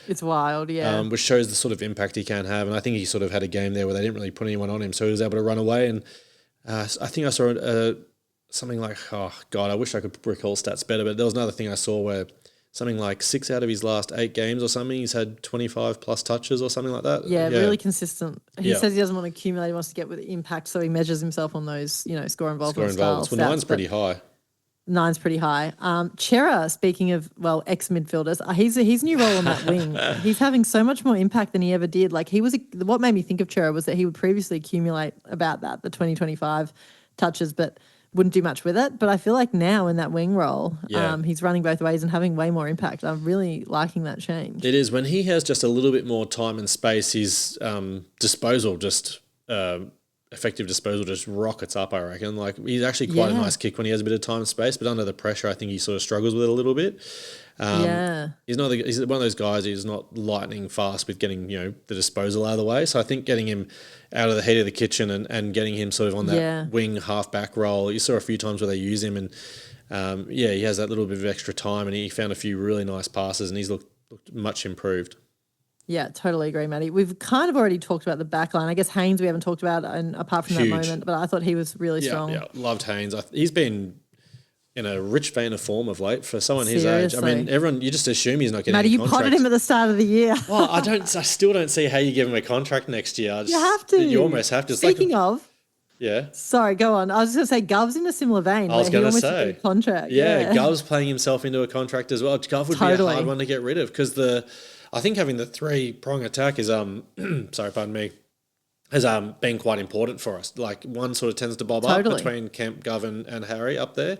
Speaker 1: It's wild,
Speaker 2: which shows the sort of impact he can have. And I think he sort of had a game there where they didn't really put anyone on him, so he was able to run away. And I think I saw something like, oh God, I wish I could recall stats better, but there was another thing I saw where something like 6 out of his last 8 games or something, he's had 25 plus touches or something like that.
Speaker 1: Yeah, really consistent. He
Speaker 2: Yeah.
Speaker 1: says he doesn't want to accumulate, he wants to get with impact, so he measures himself on those, score involvement style
Speaker 2: Well,
Speaker 1: stats,
Speaker 2: 9's
Speaker 1: but
Speaker 2: pretty high.
Speaker 1: 9's pretty high. Chera, speaking of, ex-midfielders, his new role on that wing, he's having so much more impact than he ever did. Like what made me think of Chera was that he would previously accumulate about the 20-25 touches, but wouldn't do much with it. But I feel like now in that wing role, he's running both ways and having way more impact. I'm really liking that change.
Speaker 2: It is. When he has just a little bit more time and space, his effective disposal just rockets up, I reckon. Like, he's actually quite a nice kick when he has a bit of time and space, but under the pressure, I think he sort of struggles with it a little bit. He's one of those guys who's not lightning fast with getting, the disposal out of the way. So I think getting him out of the heat of the kitchen and getting him sort of on that wing half-back role, you saw a few times where they use him and, he has that little bit of extra time and he found a few really nice passes and he's looked much improved.
Speaker 1: Yeah, totally agree, Maddie. We've kind of already talked about the back line. I guess Haynes we haven't talked about and apart from that moment, but I thought he was really strong.
Speaker 2: Yeah, loved Haynes. He's been in a rich vein of form of late for someone his age. I mean, everyone, you just assume he's not getting
Speaker 1: Maddie,
Speaker 2: a
Speaker 1: contract. Maddie, you potted him at the start of the year.
Speaker 2: Well, I still don't see how you give him a contract next year.
Speaker 1: You have to.
Speaker 2: You almost have to.
Speaker 1: Speaking of.
Speaker 2: Yeah.
Speaker 1: Sorry, go on. I was going to say Gov's in a similar vein.
Speaker 2: I was going to say.
Speaker 1: A contract.
Speaker 2: Yeah, Gov's playing himself into a contract as well. Gov would be a hard one to get rid of because I think having the 3-prong attack is has been quite important for us. Like, one sort of tends to bob up between Kemp, Gov and Harry up there.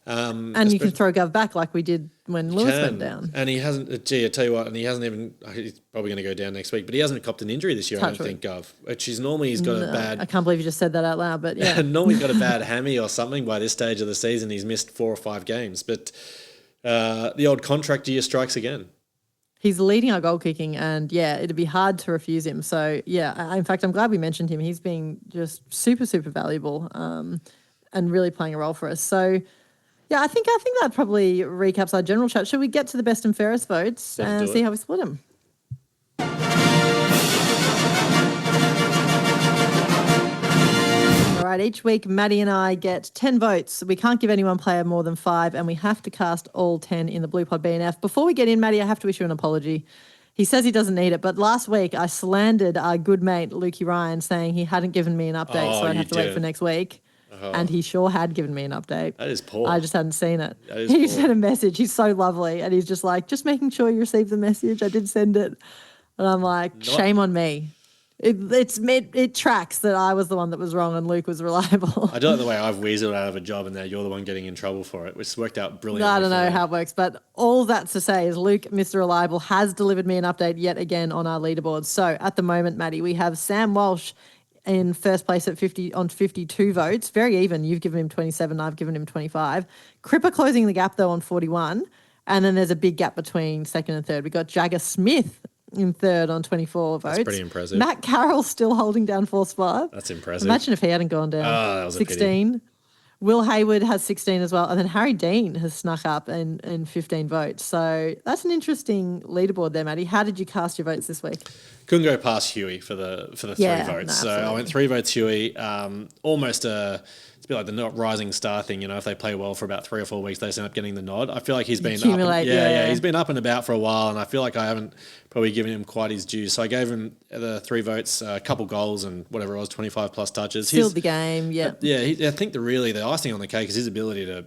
Speaker 1: And you can throw Gov back like we did when Lewis went down.
Speaker 2: And he hasn't, I tell you what, and he hasn't even, he's probably going to go down next week, but he hasn't copped an injury this year, I don't think, Gov. Which is normally he's got a bad...
Speaker 1: I can't believe you just said that out loud, but yeah.
Speaker 2: Normally he's got a bad hammy or something by this stage of the season. He's missed 4 or 5 games. But the old contract year strikes again.
Speaker 1: He's leading our goal kicking and, it'd be hard to refuse him. So, in fact, I'm glad we mentioned him. He's been just super, super valuable and really playing a role for us. So, I think that probably recaps our general chat. Should we get to the best and fairest votes and see how we split them? All right, each week Maddie and I get 10 votes. We can't give any one player more than 5 and we have to cast all 10 in the Blue Pod BNF. Before we get in, Maddie, I have to issue an apology. He says he doesn't need it, but last week I slandered our good mate Lukey Ryan saying he hadn't given me an update, so I'd have to wait for next week. And he sure had given me an update.
Speaker 2: That is poor.
Speaker 1: I just hadn't seen it. He sent a message. He's so lovely. And he's just like, just making sure you received the message. I did send it. And I'm like, shame on me. It tracks that I was the one that was wrong and Luke was reliable.
Speaker 2: I do like the way I've weaseled out of a job and now you're the one getting in trouble for it, which worked out brilliantly.
Speaker 1: I don't know how it works, but all that's to say is Luke, Mr. Reliable, has delivered me an update yet again on our leaderboard. So at the moment, Maddie, we have Sam Walsh in first place at 52 votes. Very even. You've given him 27, I've given him 25. Cripper closing the gap, though, on 41. And then there's a big gap between second and third. We got Jagger Smith in third on 24 votes.
Speaker 2: That's pretty impressive.
Speaker 1: Matt Carroll still holding down 4th spot.
Speaker 2: That's impressive.
Speaker 1: Imagine if he hadn't gone down.
Speaker 2: Oh, that was
Speaker 1: 16.
Speaker 2: A pity.
Speaker 1: Will Hayward has 16 as well. And then Harry Dean has snuck up in 15 votes. So that's an interesting leaderboard there, Maddie. How did you cast your votes this week?
Speaker 2: Couldn't go past Huey for the 3 votes. So I went 3 votes Huey. Almost it's a bit like the rising star thing. If they play well for about 3 or 4 weeks, they end up getting the nod. I feel like he's been he's been up and about for a while, and I feel like I haven't probably given him quite his due. So I gave him the 3 votes, a couple goals, and whatever it was, 25 plus touches.
Speaker 1: Sealed the game,
Speaker 2: I think the icing on the cake is his ability to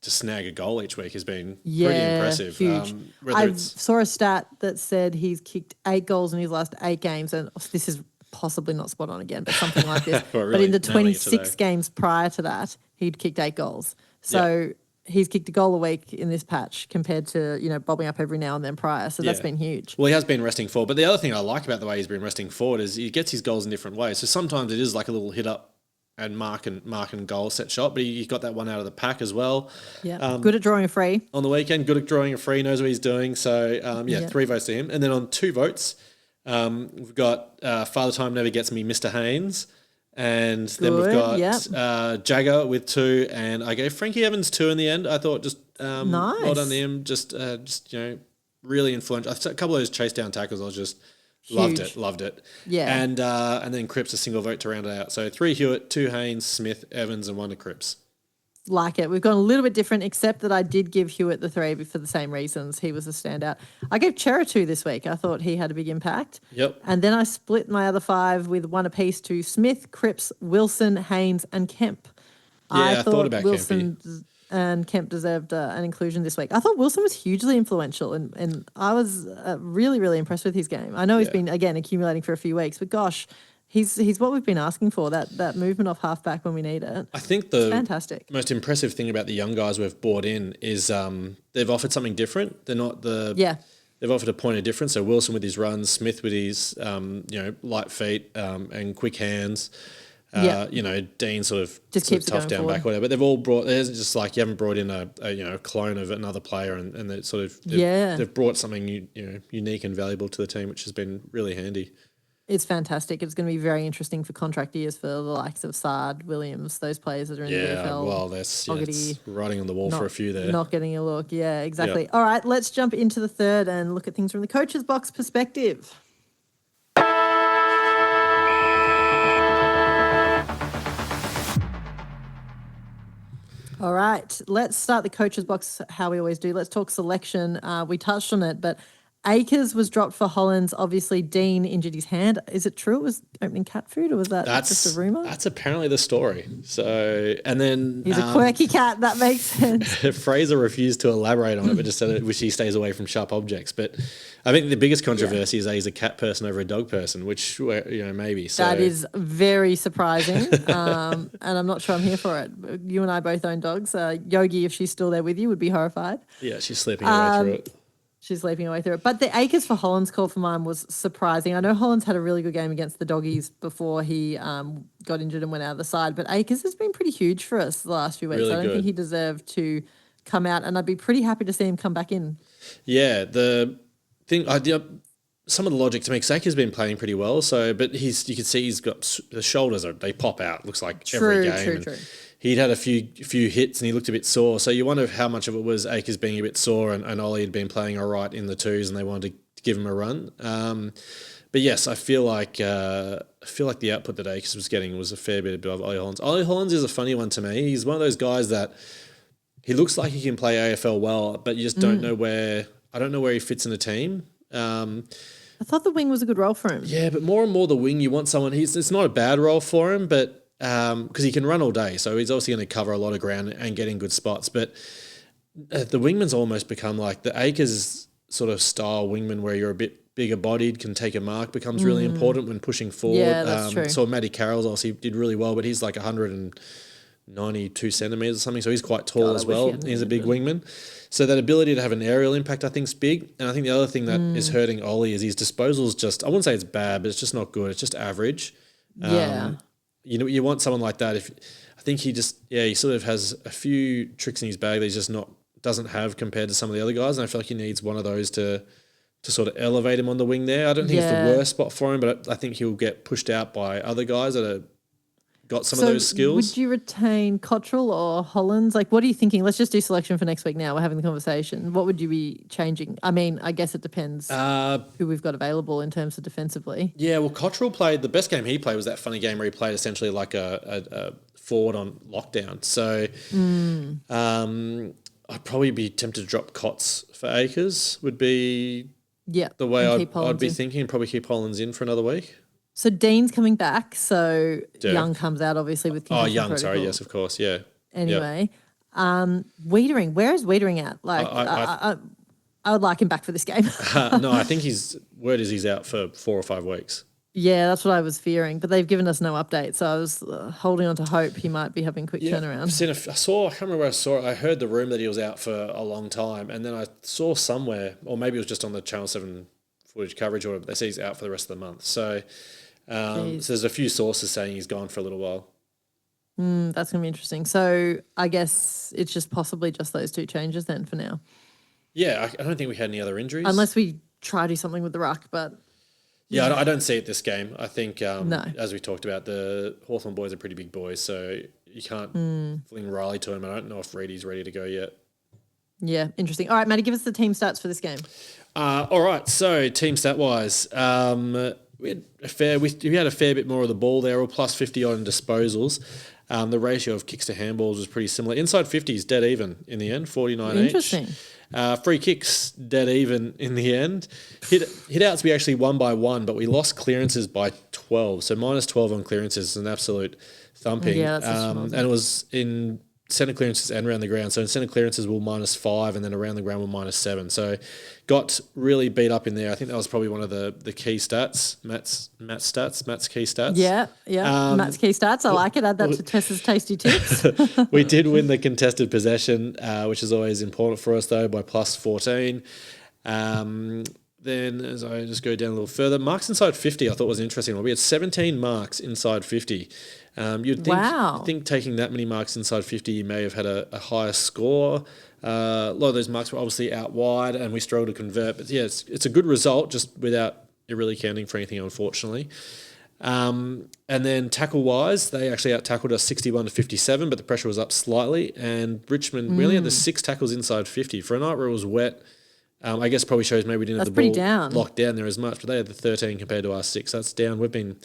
Speaker 2: snag a goal each week has been pretty impressive.
Speaker 1: Huge. I saw a stat that said he's kicked 8 goals in his last 8 games, and this is possibly not spot on again, but something like this. But in the 26 games prior to that, he'd kicked 8 goals. So he's kicked a goal a week in this patch compared to, bobbing up every now and then prior. So that's been huge.
Speaker 2: Well, he has been resting forward. But the other thing I like about the way he's been resting forward is he gets his goals in different ways. So sometimes it is like a little hit up and mark and goal set shot, but he got that one out of the pack as well.
Speaker 1: Yeah, good at drawing a free.
Speaker 2: On the weekend, good at drawing a free, knows what he's doing. So, 3 votes to him. And then on 2 votes, we've got Father Time Never Gets Me, Mr. Haynes. And then we've
Speaker 1: Good,
Speaker 2: got Jagger with 2, and I gave Frankie Evans 2 in the end. I thought just well done
Speaker 1: Nice.
Speaker 2: to him. Just really influential. A couple of those chase down tackles, I was just loved it.
Speaker 1: Yeah.
Speaker 2: And then Cripps a single vote to round it out. So 3 Hewitt, 2 Haynes, Smith, Evans, and 1 to Cripps.
Speaker 1: Like it. We've gone a little bit different, except that I did give Hewitt the 3 for the same reasons. He was a standout. I gave Chera 2 this week. I thought he had a big impact.
Speaker 2: Yep.
Speaker 1: And then I split my other 5 with 1 apiece to Smith, Cripps, Wilson, Haynes, and Kemp.
Speaker 2: Yeah, I thought about
Speaker 1: Wilson and Kemp deserved an inclusion this week. I thought Wilson was hugely influential, and I was really, really impressed with his game. I know he's been, again, accumulating for a few weeks, but gosh, he's what we've been asking for, that movement off halfback when we need it.
Speaker 2: I think
Speaker 1: it's fantastic.
Speaker 2: Most impressive thing about the young guys we've brought in is they've offered something different. They're not they've offered a point of difference. So Wilson with his runs, Smith with his light feet and quick hands. Dean sort of
Speaker 1: just keeps
Speaker 2: tough down
Speaker 1: forward.
Speaker 2: back, whatever. But they've all brought. It's just like you haven't brought in a clone of another player, and they sort of they've brought something unique and valuable to the team, which has been really handy.
Speaker 1: It's fantastic. It's going to be very interesting for contract years for the likes of Sard, Williams, those players that are in the VFL.
Speaker 2: Well, that's writing on the wall for a few there.
Speaker 1: Not getting a look. Yeah, exactly. Yep. All right, let's jump into the third and look at things from the coach's box perspective. All right, let's start the coach's box how we always do. Let's talk selection. We touched on it, but Akers was dropped for Hollands. Obviously, Dean injured his hand. Is it true it was opening cat food, or was that's just a rumour?
Speaker 2: That's apparently the story. So, and then...
Speaker 1: He's a quirky cat. That makes sense.
Speaker 2: Fraser refused to elaborate on it, but just said which he stays away from sharp objects. But I think the biggest controversy is that he's a cat person over a dog person, which, maybe. So.
Speaker 1: That is very surprising, and I'm not sure I'm here for it. You and I both own dogs. Yogi, if she's still there with you, would be horrified.
Speaker 2: Yeah, she's sleeping away through it.
Speaker 1: She's sleeping away through it. But the Akers for Hollands call for mine was surprising. I know Hollands had a really good game against the Doggies before he got injured and went out of the side, but Akers has been pretty huge for us the last few weeks.
Speaker 2: Really
Speaker 1: I don't think he deserved to come out, and I'd be pretty happy to see him come back in.
Speaker 2: Yeah, the thing, some of the logic to make, Akers been playing pretty well, but you can see he's got the shoulders, they pop out, looks like every game. True. He'd had a few hits and he looked a bit sore. So you wonder how much of it was Akers being a bit sore and Ollie had been playing all right in the twos and they wanted to give him a run. But yes, I feel like the output that Akers was getting was a fair bit above Ollie Hollands. Ollie Hollands is a funny one to me. He's one of those guys that he looks like he can play AFL well, but you just don't know where. I don't know where he fits in the team.
Speaker 1: I thought the wing was a good role for him.
Speaker 2: Yeah, but more and more the wing, you want someone. It's not a bad role for him, but. Because he can run all day, so he's obviously going to cover a lot of ground and get in good spots. But the wingman's almost become like the Akers sort of style wingman, where you're a bit bigger bodied, can take a mark, becomes really important when pushing forward.
Speaker 1: Yeah, that's true.
Speaker 2: So Matty Carroll's obviously did really well, but he's like 192 centimetres or something, so he's quite tall as well. He's a big wingman. So that ability to have an aerial impact, I think, is big. And I think the other thing that is hurting Ollie is his disposal's just, I wouldn't say it's bad, but it's just not good. It's just average. You want someone like that. I think he sort of has a few tricks in his bag that he just doesn't have compared to some of the other guys, and I feel like he needs one of those to sort of elevate him on the wing there. I don't think it's the worst spot for him, but I think he'll get pushed out by other guys that are got some of those skills.
Speaker 1: Would you retain Cottrell or Hollands? Like, what are you thinking? Let's just do selection for next week now. We're having the conversation. What would you be changing? I mean, I guess it depends who we've got available in terms of defensively.
Speaker 2: Yeah, well, Cottrell played, the best game he played was that funny game where he played essentially like a forward on lockdown. So I'd probably be tempted to drop Cots for Akers would be the way I'd be thinking, and probably keep Hollands in for another week.
Speaker 1: So Dean's coming back, so Young comes out obviously with concussion
Speaker 2: Young,
Speaker 1: protocol.
Speaker 2: Sorry, yes, of course, yeah.
Speaker 1: Anyway, Wiedering, where is Wiedering at? Like, I would like him back for this game.
Speaker 2: No, I think word is he's out for 4 or 5 weeks.
Speaker 1: Yeah, that's what I was fearing, but they've given us no update, so I was holding on to hope he might be having a quick turnaround.
Speaker 2: I can't remember where I saw it. I heard the rumour that he was out for a long time, and then I saw somewhere, or maybe it was just on the Channel 7 footage coverage, or they say he's out for the rest of the month. So there's a few sources saying he's gone for a little while.
Speaker 1: That's going to be interesting. So I guess it's just possibly just those 2 changes then for now.
Speaker 2: Yeah, I don't think we had any other injuries.
Speaker 1: Unless we try to do something with the ruck, but...
Speaker 2: Yeah, I don't see it this game. I think,
Speaker 1: No.
Speaker 2: as we talked about, the Hawthorn boys are pretty big boys, so you can't fling Riley to him. I don't know if Reedy's ready to go yet.
Speaker 1: Yeah, interesting. All right, Matty, give us the team stats for this game.
Speaker 2: All right, so team stat wise, we had a fair bit more of the ball there, or plus 50 on disposals. The ratio of kicks to handballs was pretty similar. Inside 50s dead even in the end, 49
Speaker 1: Interesting.
Speaker 2: each. Free kicks dead even in the end. Hit outs we actually won by 1, but we lost clearances by 12. So minus 12 on clearances is an absolute thumping.
Speaker 1: Yeah, that's a
Speaker 2: and it was in centre clearances and around the ground. So in centre clearances we'll minus 5, and then around the ground we'll minus 7. So got really beat up in there. I think that was probably one of the key stats. Matt's key stats.
Speaker 1: Yeah. Matt's key stats. I like it. Add that to Tessa's tasty tips.
Speaker 2: We did win the contested possession, which is always important for us though, by plus 14. Then as I just go down a little further, marks inside 50 I thought was an interesting one. We had 17 marks inside 50. You'd think taking that many marks inside 50, you may have had a higher score. A lot of those marks were obviously out wide and we struggled to convert. But yeah, it's a good result just without it really counting for anything, unfortunately. And then tackle-wise, they actually out-tackled us 61 to 57, but the pressure was up slightly. And Richmond really had the 6 tackles inside 50. For a night where it was wet, I guess probably shows maybe we didn't have the ball locked down there as much, but they had the 13 compared to our 6. That's down. We've been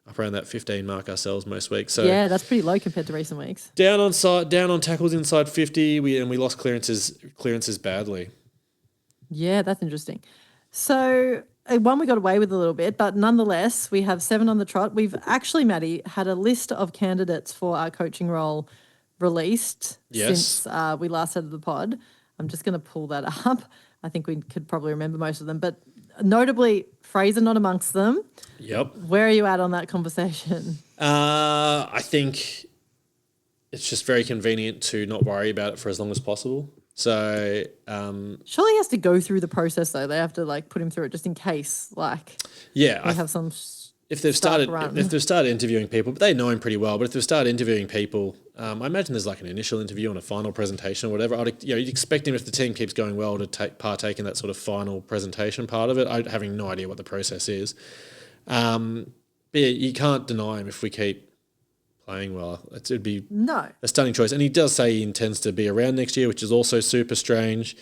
Speaker 2: up around that 15 mark ourselves most weeks. So
Speaker 1: yeah, that's pretty low compared to recent weeks.
Speaker 2: Down on tackles inside 50, we lost clearances badly.
Speaker 1: Yeah, that's interesting. So one we got away with a little bit, but nonetheless, we have 7 on the trot. We've actually, Maddie, had a list of candidates for our coaching role released since we last had the pod. I'm just going to pull that up. I think we could probably remember most of them, but notably, Fraser not amongst them.
Speaker 2: Yep.
Speaker 1: Where are you at on that conversation?
Speaker 2: I think it's just very convenient to not worry about it for as long as possible. So
Speaker 1: surely he has to go through the process though. They have to put him through it just in case. Have some.
Speaker 2: If they've started interviewing people, but they know him pretty well. But if they've started interviewing people, I imagine there's an initial interview and a final presentation or whatever. You'd expect him, if the team keeps going well, to partake in that sort of final presentation part of it. Having no idea what the process is. But yeah, you can't deny him if we keep playing well. It'd be a stunning choice. And he does say he intends to be around next year, which is also super strange.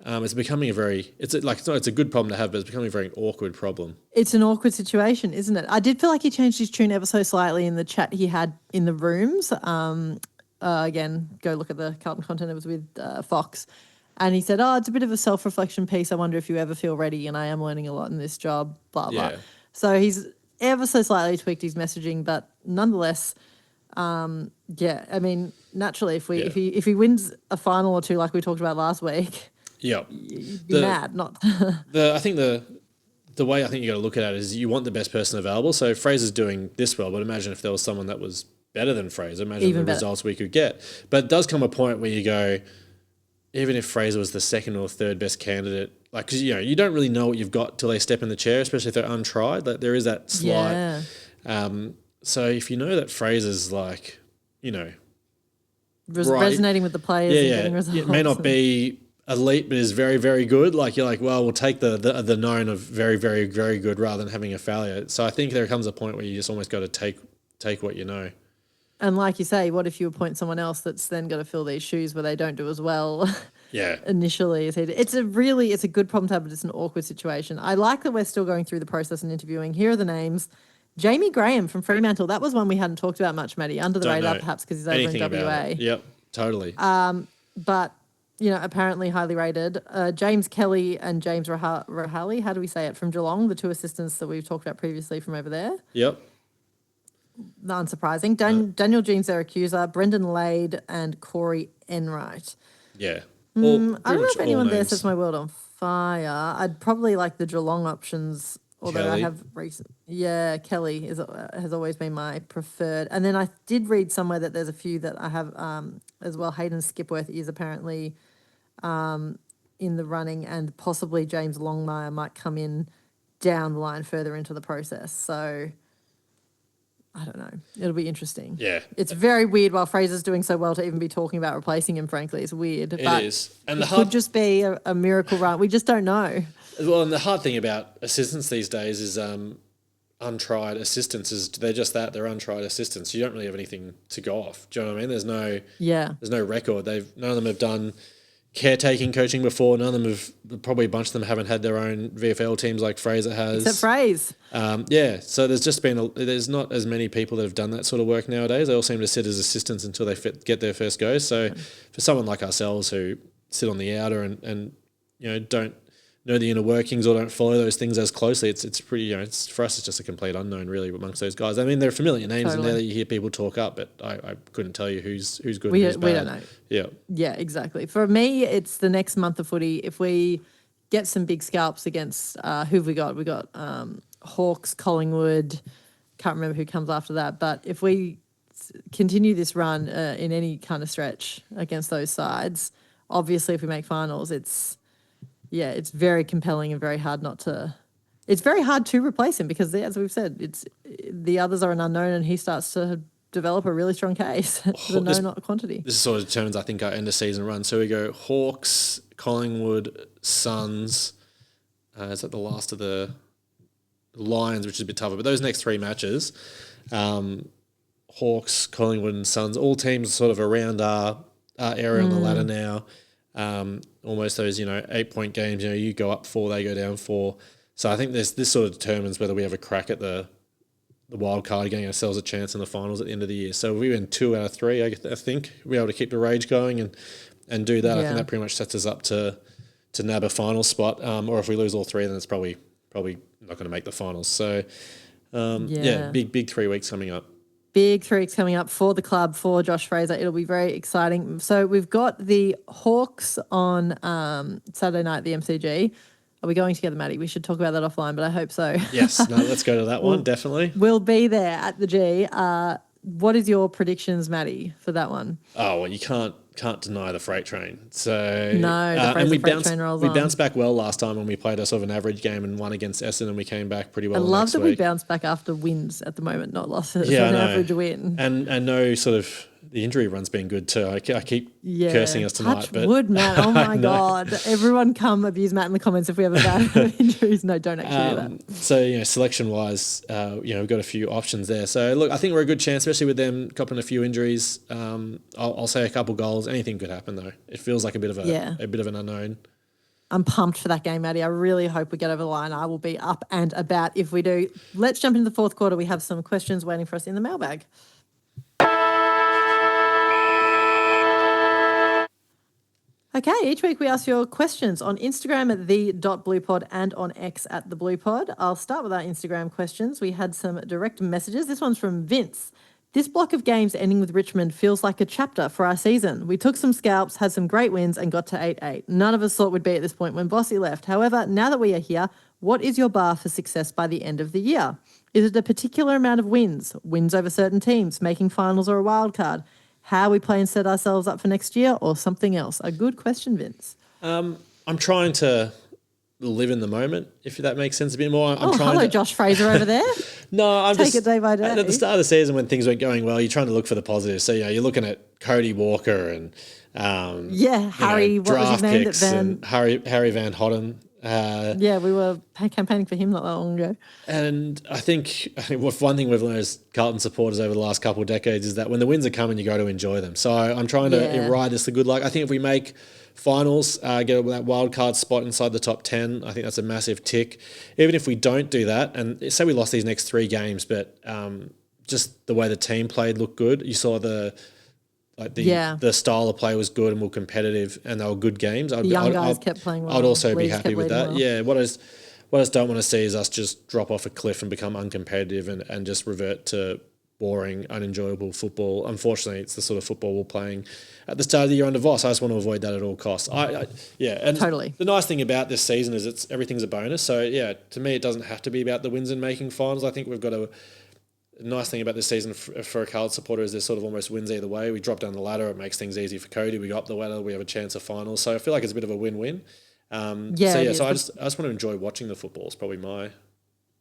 Speaker 2: It's becoming it's a good problem to have, but it's becoming a very awkward problem.
Speaker 1: It's an awkward situation, isn't it? I did feel like he changed his tune ever so slightly in the chat he had in the rooms. Again, go look at the Carlton content. It was with Fox. And he said, it's a bit of a self-reflection piece. I wonder if you ever feel ready, and I am learning a lot in this job, blah, blah. So he's ever so slightly tweaked his messaging, but nonetheless, naturally, if he wins a final or two like we talked about last week, you'd be mad.
Speaker 2: I think the way I think you got to look at it is you want the best person available. So Fraser's doing this well, but imagine if there was someone that was better than Fraser. Imagine the results we could get. But it does come a point where you go, even if Fraser was the second or third best candidate, because you don't really know what you've got till they step in the chair, especially if they're untried. There is that slight. So if you know that Fraser's
Speaker 1: resonating with the players and getting results,
Speaker 2: it may not be elite, but is very, very good. We'll take the known of very, very, very good rather than having a failure. So I think there comes a point where you just almost got to take what you know.
Speaker 1: And like you say, what if you appoint someone else that's then got to fill these shoes where they don't do as well? Initially, it's a good problem to have, but it's an awkward situation. I like that we're still going through the process and interviewing. Here are the names. Jamie Graham from Fremantle. That was one we hadn't talked about much, Maddie. Under the radar, perhaps because he's over in WA.
Speaker 2: Yep, totally.
Speaker 1: But apparently highly rated. James Kelly and James Rahali, how do we say it, from Geelong, the 2 assistants that we've talked about previously from over there.
Speaker 2: Yep.
Speaker 1: Not unsurprising. Daniel Jean Syracuse, Brendan Lade, and Corey Enright.
Speaker 2: Yeah.
Speaker 1: I don't know if anyone there sets my world on fire. I'd probably like the Geelong options, although Kelly. I have recent. Yeah, Kelly has always been my preferred. And then I did read somewhere that there's a few that I have as well. Hayden Skipworth is apparently in the running, and possibly James Longmire might come in down the line further into the process. So I don't know. It'll be interesting.
Speaker 2: Yeah.
Speaker 1: It's very weird while Fraser's doing so well to even be talking about replacing him, frankly. It's weird.
Speaker 2: It is. And
Speaker 1: it could just be a miracle run. We just don't know.
Speaker 2: Well, and the hard thing about assistants these days is untried assistants. They're just that, they're untried assistants. You don't really have anything to go off. Do you know what I mean? There's no record. None of them have done caretaking coaching before. None of them have, probably a bunch of them haven't had their own VFL teams like Fraser has.
Speaker 1: Except Fraser.
Speaker 2: So there's not as many people that have done that sort of work nowadays. They all seem to sit as assistants until they get their first go. So for someone like ourselves who sit on the outer and don't know the inner workings or don't follow those things as closely, it's pretty, it's for us, it's just a complete unknown really amongst those guys. I mean, there are familiar names in there that you hear people talk up, but I couldn't tell you who's good and who's bad.
Speaker 1: We don't know.
Speaker 2: Yeah,
Speaker 1: exactly. For me, it's the next month of footy. If we get some big scalps against who have we got? We got Hawks, Collingwood. Can't remember who comes after that, but if we continue this run in any kind of stretch against those sides, obviously if we make finals, it's very compelling and very hard it's very hard to replace him because, as we've said, the others are an unknown and he starts to develop a really strong case for the not quantity.
Speaker 2: This sort of determines, I think, our end of season run. So we go Hawks, Collingwood, Suns. Is that the last of the Lions, which is a bit tougher? But those next three matches, Hawks, Collingwood and Suns, all teams sort of around our area on the ladder now. Almost those, 8-point games, you go up 4, they go down 4. So I think this sort of determines whether we have a crack at the wild card, getting ourselves a chance in the finals at the end of the year. So if we win 2 out of 3, I think we'll be able to keep the rage going and do that. I think that pretty much sets us up to nab a final spot. Or if we lose all 3, then it's probably not going to make the finals. So big 3 weeks coming up.
Speaker 1: Big 3 weeks coming up for the club, for Josh Fraser. It'll be very exciting. So we've got the Hawks on Saturday night at the MCG. Are we going together, Maddie? We should talk about that offline, but I hope so.
Speaker 2: Yes. No, let's go to that one, definitely.
Speaker 1: We'll be there at the G. What is your predictions, Maddie, for that one?
Speaker 2: Oh, well, you can't deny the freight train. So
Speaker 1: no, the freight train rolls on.
Speaker 2: We bounced back well last time when we played a sort of an average game and won against Essendon, and we came back pretty well.
Speaker 1: I love that we bounce back after wins at the moment, not losses.
Speaker 2: Yeah,
Speaker 1: an average win.
Speaker 2: And no sort of the injury run's been good too. I keep cursing us tonight.
Speaker 1: Touch wood, Matt. Oh my God. Everyone come abuse Matt in the comments if we have a bad injuries. No, don't actually do that.
Speaker 2: So, selection wise, we've got a few options there. So look, I think we're a good chance, especially with them copping a few injuries. I'll say a couple goals. Anything could happen though. It feels like a bit of an unknown.
Speaker 1: I'm pumped for that game, Maddie. I really hope we get over the line. I will be up and about if we do. Let's jump into the fourth quarter. We have some questions waiting for us in the mailbag. Okay, each week we ask your questions on Instagram at the.bluepod and on X at the bluepod. I'll start with our Instagram questions. We had some direct messages. This one's from Vince. This block of games ending with Richmond feels like a chapter for our season. We took some scalps, had some great wins and got to 8-8. None of us thought we'd be at this point when Bossy left. However, now that we are here, what is your bar for success by the end of the year? Is it a particular amount of wins over certain teams, making finals or a wild card? How we play and set ourselves up for next year or something else? A good question, Vince.
Speaker 2: I'm trying to live in the moment, if that makes sense a bit more.
Speaker 1: Hello, Josh Fraser over there.
Speaker 2: No, I'm
Speaker 1: Take it day by day.
Speaker 2: At the start of the season when things weren't going well, you're trying to look for the positives. So, you're looking at Cody Walker and
Speaker 1: Harry, what was his name?
Speaker 2: And Harry Van Hotten.
Speaker 1: We were campaigning for him not that long ago.
Speaker 2: And I think one thing we've learned as Carlton supporters over the last couple of decades is that when the wins are coming, you got to enjoy them. So I'm trying to ride this the good luck. I think if we make finals, get that wild card spot inside the top 10, I think that's a massive tick. Even if we don't do that, and say we lost these next 3 games, but just the way the team played looked good. You saw the style of play was good and more competitive, and they were good games.
Speaker 1: The young guys kept playing well.
Speaker 2: I'd also be happy with that.
Speaker 1: Well.
Speaker 2: Yeah, what I just don't want to see is us just drop off a cliff and become uncompetitive and just revert to boring, unenjoyable football. Unfortunately, it's the sort of football we're playing at the start of the year under Voss. I just want to avoid that at all costs. And
Speaker 1: totally.
Speaker 2: The nice thing about this season is everything's a bonus. So to me, it doesn't have to be about the wins and making finals. I think we've got a nice thing about this season for a Carlton supporter is there's sort of almost wins either way. We drop down the ladder, it makes things easy for Cody. We go up the ladder, we have a chance of finals. So I feel like it's a bit of a win-win. So I just want to enjoy watching the football. It's probably my...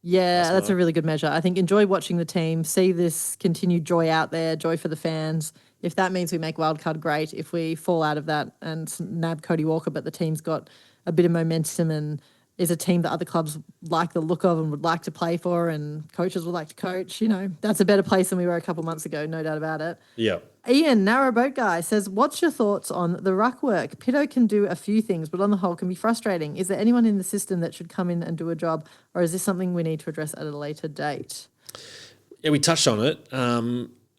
Speaker 1: Yeah, that's a really good measure. I think enjoy watching the team, see this continued joy out there, joy for the fans. If that means we make wildcard, great. If we fall out of that and nab Cody Walker, but the team's got a bit of momentum and is a team that other clubs like the look of and would like to play for, and coaches would like to coach. That's a better place than we were a couple months ago, no doubt about it.
Speaker 2: Yeah.
Speaker 1: Ian, Narrow Boat Guy, says, what's your thoughts on the ruck work? Pitto can do a few things, but on the whole can be frustrating. Is there anyone in the system that should come in and do a job, or is this something we need to address at a later date?
Speaker 2: Yeah, we touched on it.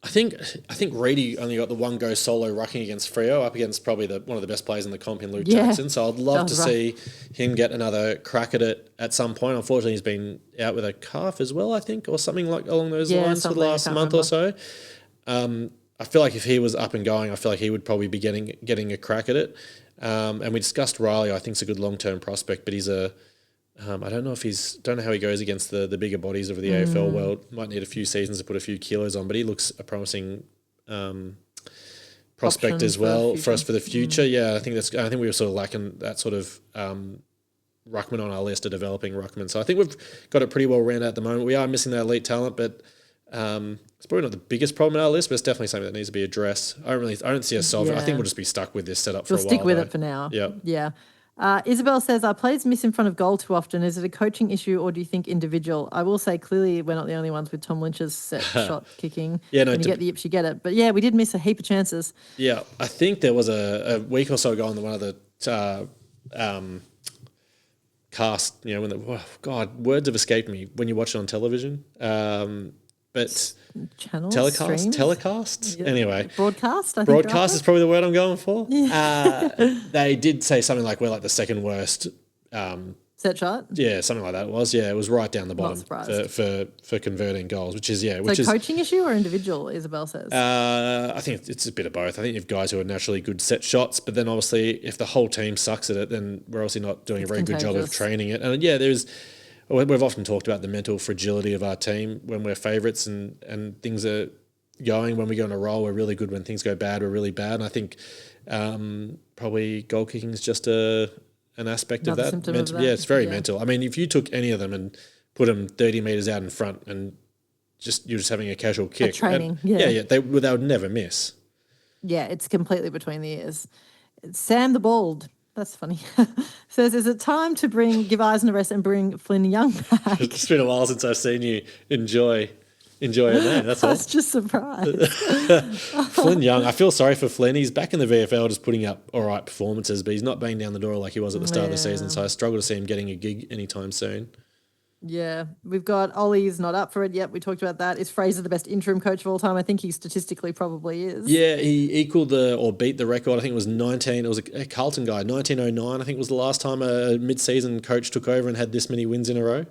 Speaker 2: I think Reedy only got the one go solo rucking against Freo, up against probably one of the best players in the comp in Luke Jackson. So I'd love to see him get another crack at it at some point. Unfortunately, he's been out with a calf as well, I think, or something like along those lines for the last month or so. I feel like if he was up and going, I feel like he would probably be getting a crack at it. And we discussed Riley. I think it's a good long-term prospect, but he's I don't know don't know how he goes against the bigger bodies of the AFL world. Might need a few seasons to put a few kilos on, but he looks a promising prospect as well for us for the future. Yeah, I think we were sort of lacking that sort of ruckman on our list, a developing ruckman. So I think we've got it pretty well rounded at the moment. We are missing that elite talent, but it's probably not the biggest problem on our list, but it's definitely something that needs to be addressed. I don't see us solving it. I think we'll just be stuck with this setup for a while.
Speaker 1: We'll stick with it for now.
Speaker 2: Yeah.
Speaker 1: Isabel says, our players miss in front of goal too often. Is it a coaching issue or do you think individual? I will say clearly we're not the only ones with Tom Lynch's set shot kicking.
Speaker 2: Yeah, no,
Speaker 1: when you get the yips, you get it. But yeah, we did miss a heap of chances.
Speaker 2: Yeah, I think there was a week or so ago on one of the cast, words have escaped me when you watch it on television. But
Speaker 1: channels,
Speaker 2: telecast.
Speaker 1: Yeah.
Speaker 2: Anyway,
Speaker 1: broadcast.
Speaker 2: Broadcast is probably the word I'm going for. Yeah. They did say something like we're like the second worst
Speaker 1: set shot.
Speaker 2: Yeah, something like that. It was. Yeah, it was right down the bottom for converting goals, which is
Speaker 1: coaching issue or individual. Isabel says.
Speaker 2: I think it's a bit of both. I think you have guys who are naturally good set shots, but then obviously if the whole team sucks at it, then we're obviously not doing a very good job of training it. And we've often talked about the mental fragility of our team when we're favourites and things are going. When we go on a roll, we're really good. When things go bad, we're really bad. And I think probably goal kicking is just an aspect of that. Yeah, it's very mental. I mean, if you took any of them and put them 30 metres out in front and you're just having a casual kick.
Speaker 1: Training,
Speaker 2: they would never miss.
Speaker 1: Yeah, it's completely between the ears. Sam the Bald. That's funny. Says, is it time to give Eisen a rest and bring Flynn Young back?
Speaker 2: It's been a while since I've seen you enjoy it there. That's all. I was
Speaker 1: just surprised.
Speaker 2: Flynn Young, I feel sorry for Flynn. He's back in the VFL just putting up all right performances, but he's not banging down the door like he was at the start of the season, so I struggle to see him getting a gig anytime soon.
Speaker 1: Yeah, we've got Ollie's not up for it yet. We talked about that. Is Fraser the best interim coach of all time? I think he statistically probably is. Yeah,
Speaker 2: he equaled beat the record. I think it was 19. It was a Carlton guy. 1909, I think, was the last time a mid-season coach took over and had this many wins in a row.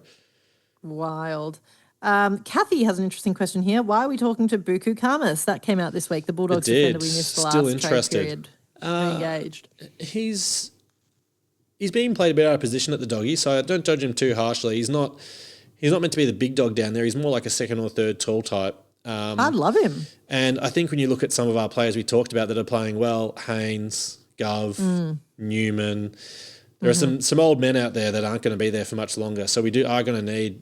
Speaker 1: Wild. Kathy has an interesting question here. Why are we talking to Buku Kamas? That came out this week. The Bulldogs defender we missed the last trade period. Engaged.
Speaker 2: He's being played a bit out of position at the doggy, so don't judge him too harshly. He's not meant to be the big dog down there. He's more like a second or third tall type.
Speaker 1: I love him.
Speaker 2: And I think when you look at some of our players we talked about that are playing well, Haynes, Gov, Newman, there are some old men out there that aren't going to be there for much longer. So we are going to need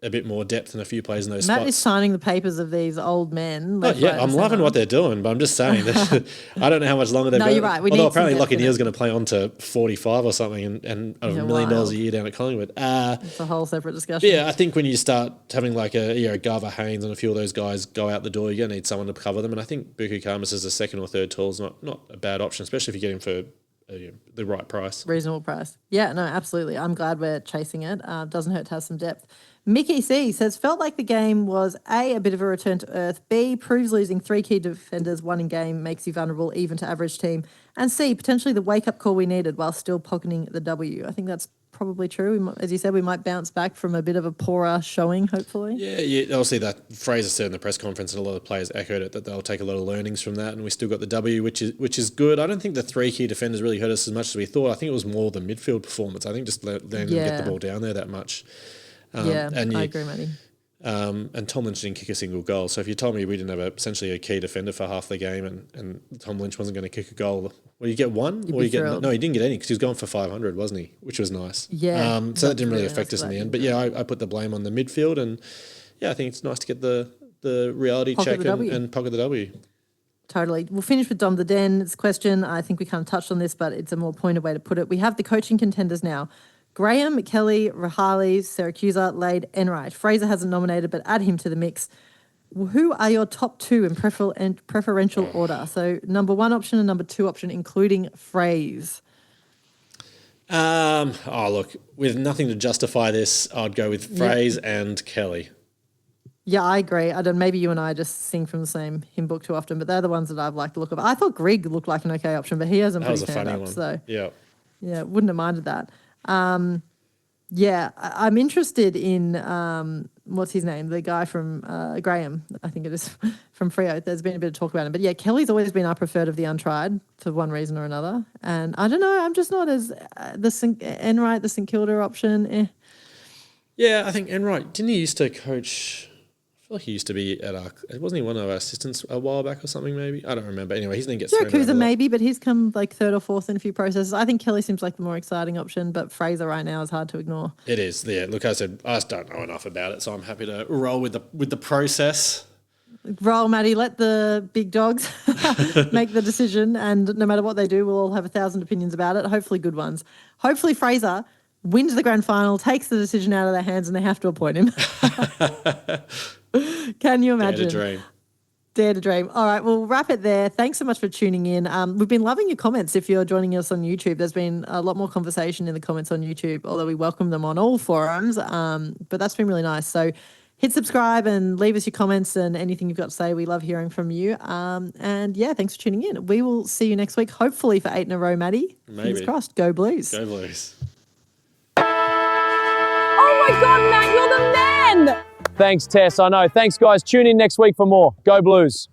Speaker 2: a bit more depth and a few players in those spots.
Speaker 1: Matt is signing the papers of these old men.
Speaker 2: I'm loving what they're doing, but I'm just saying that I don't know how much longer they've got.
Speaker 1: You're right.
Speaker 2: Although apparently Lockie Neal's going to play on to 45 or something and $1 million a year down at Collingwood.
Speaker 1: It's a whole separate discussion.
Speaker 2: Yeah, I think when you start having like a Gava, Haynes and a few of those guys go out the door, you're going to need someone to cover them. And I think Buku Kamas as a second or third tall is not a bad option, especially if you get him for the right price.
Speaker 1: Reasonable price. Yeah, no, absolutely. I'm glad we're chasing it. Doesn't hurt to have some depth. Mickey C says, felt like the game was A, bit of a return to earth, B, proves losing 3 key defenders, 1 in game, makes you vulnerable even to average team, and C, potentially the wake-up call we needed while still pocketing the W. I think that's probably true. As you said, we might bounce back from a bit of a poorer showing, hopefully.
Speaker 2: Yeah. Obviously, that Fraser said in the press conference, and a lot of players echoed it, that they'll take a lot of learnings from that, and we still got the W, which is good. I don't think the 3 key defenders really hurt us as much as we thought. I think it was more the midfield performance. I think just letting them get the ball down there that much.
Speaker 1: I agree, Matty.
Speaker 2: And Tom Lynch didn't kick a single goal. So if you told me we didn't have essentially a key defender for half the game and Tom Lynch wasn't going to kick a goal, well, you get one? Or you get no, he didn't get any because he was going for 500, wasn't he? Which was nice.
Speaker 1: Yeah.
Speaker 2: So that didn't really affect us in the end. But yeah, I put the blame on the midfield, and yeah, I think it's nice to get the reality check and pocket the W.
Speaker 1: Totally. We'll finish with Dom the Den's question. I think we kind of touched on this, but it's a more pointed way to put it. We have the coaching contenders now. Graham, Kelly, Rahali, Syracusa, Lade, Enright. Fraser hasn't nominated, but add him to the mix. Who are your top two in preferential order? So number one option and number two option, including Fraser.
Speaker 2: Look, with nothing to justify this, I'd go with Fraser and Kelly.
Speaker 1: Yeah, I agree. I don't. Maybe you and I just sing from the same hymn book too often, but they're the ones that I've liked the look of. I thought Greg looked like an okay option, but he hasn't
Speaker 2: That was
Speaker 1: put
Speaker 2: a
Speaker 1: his hand
Speaker 2: funny
Speaker 1: up.
Speaker 2: one.
Speaker 1: So
Speaker 2: yeah,
Speaker 1: wouldn't have minded that. I'm interested in what's his name? The guy from Graham, I think it is, from Freo. There's been a bit of talk about him. But yeah, Kelly's always been our preferred of the untried for one reason or another. And I don't know, I'm just not as Enright, the St Kilda option.
Speaker 2: Yeah, I think Enright, didn't he used to coach? I feel like he used to be at wasn't he one of our assistants a while back or something maybe? I don't remember. Anyway, his name gets thrown around a
Speaker 1: Syracusa
Speaker 2: lot.
Speaker 1: maybe, but he's come like third or fourth in a few processes. I think Kelly seems like the more exciting option, but Fraser right now is hard to ignore.
Speaker 2: It is. Yeah, look, I said I just don't know enough about it, so I'm happy to roll with the process.
Speaker 1: Roll, Maddie. Let the big dogs make the decision, and no matter what they do, we'll all have 1,000 opinions about it. Hopefully, good ones. Hopefully, Fraser wins the grand final, takes the decision out of their hands, and they have to appoint him. Can you imagine?
Speaker 2: Dare to dream.
Speaker 1: Dare to dream. All right, we'll wrap it there. Thanks so much for tuning in. We've been loving your comments. If you're joining us on YouTube, there's been a lot more conversation in the comments on YouTube, although we welcome them on all forums. But that's been really nice. So hit subscribe and leave us your comments and anything you've got to say. We love hearing from you. And yeah, thanks for tuning in. We will see you next week, hopefully for 8 in a row, Maddie.
Speaker 2: Maybe.
Speaker 1: Fingers crossed. Go Blues.
Speaker 2: Go Blues.
Speaker 3: Oh my God, Matt, you're the man! Thanks, Tess. I know. Thanks, guys. Tune in next week for more. Go Blues.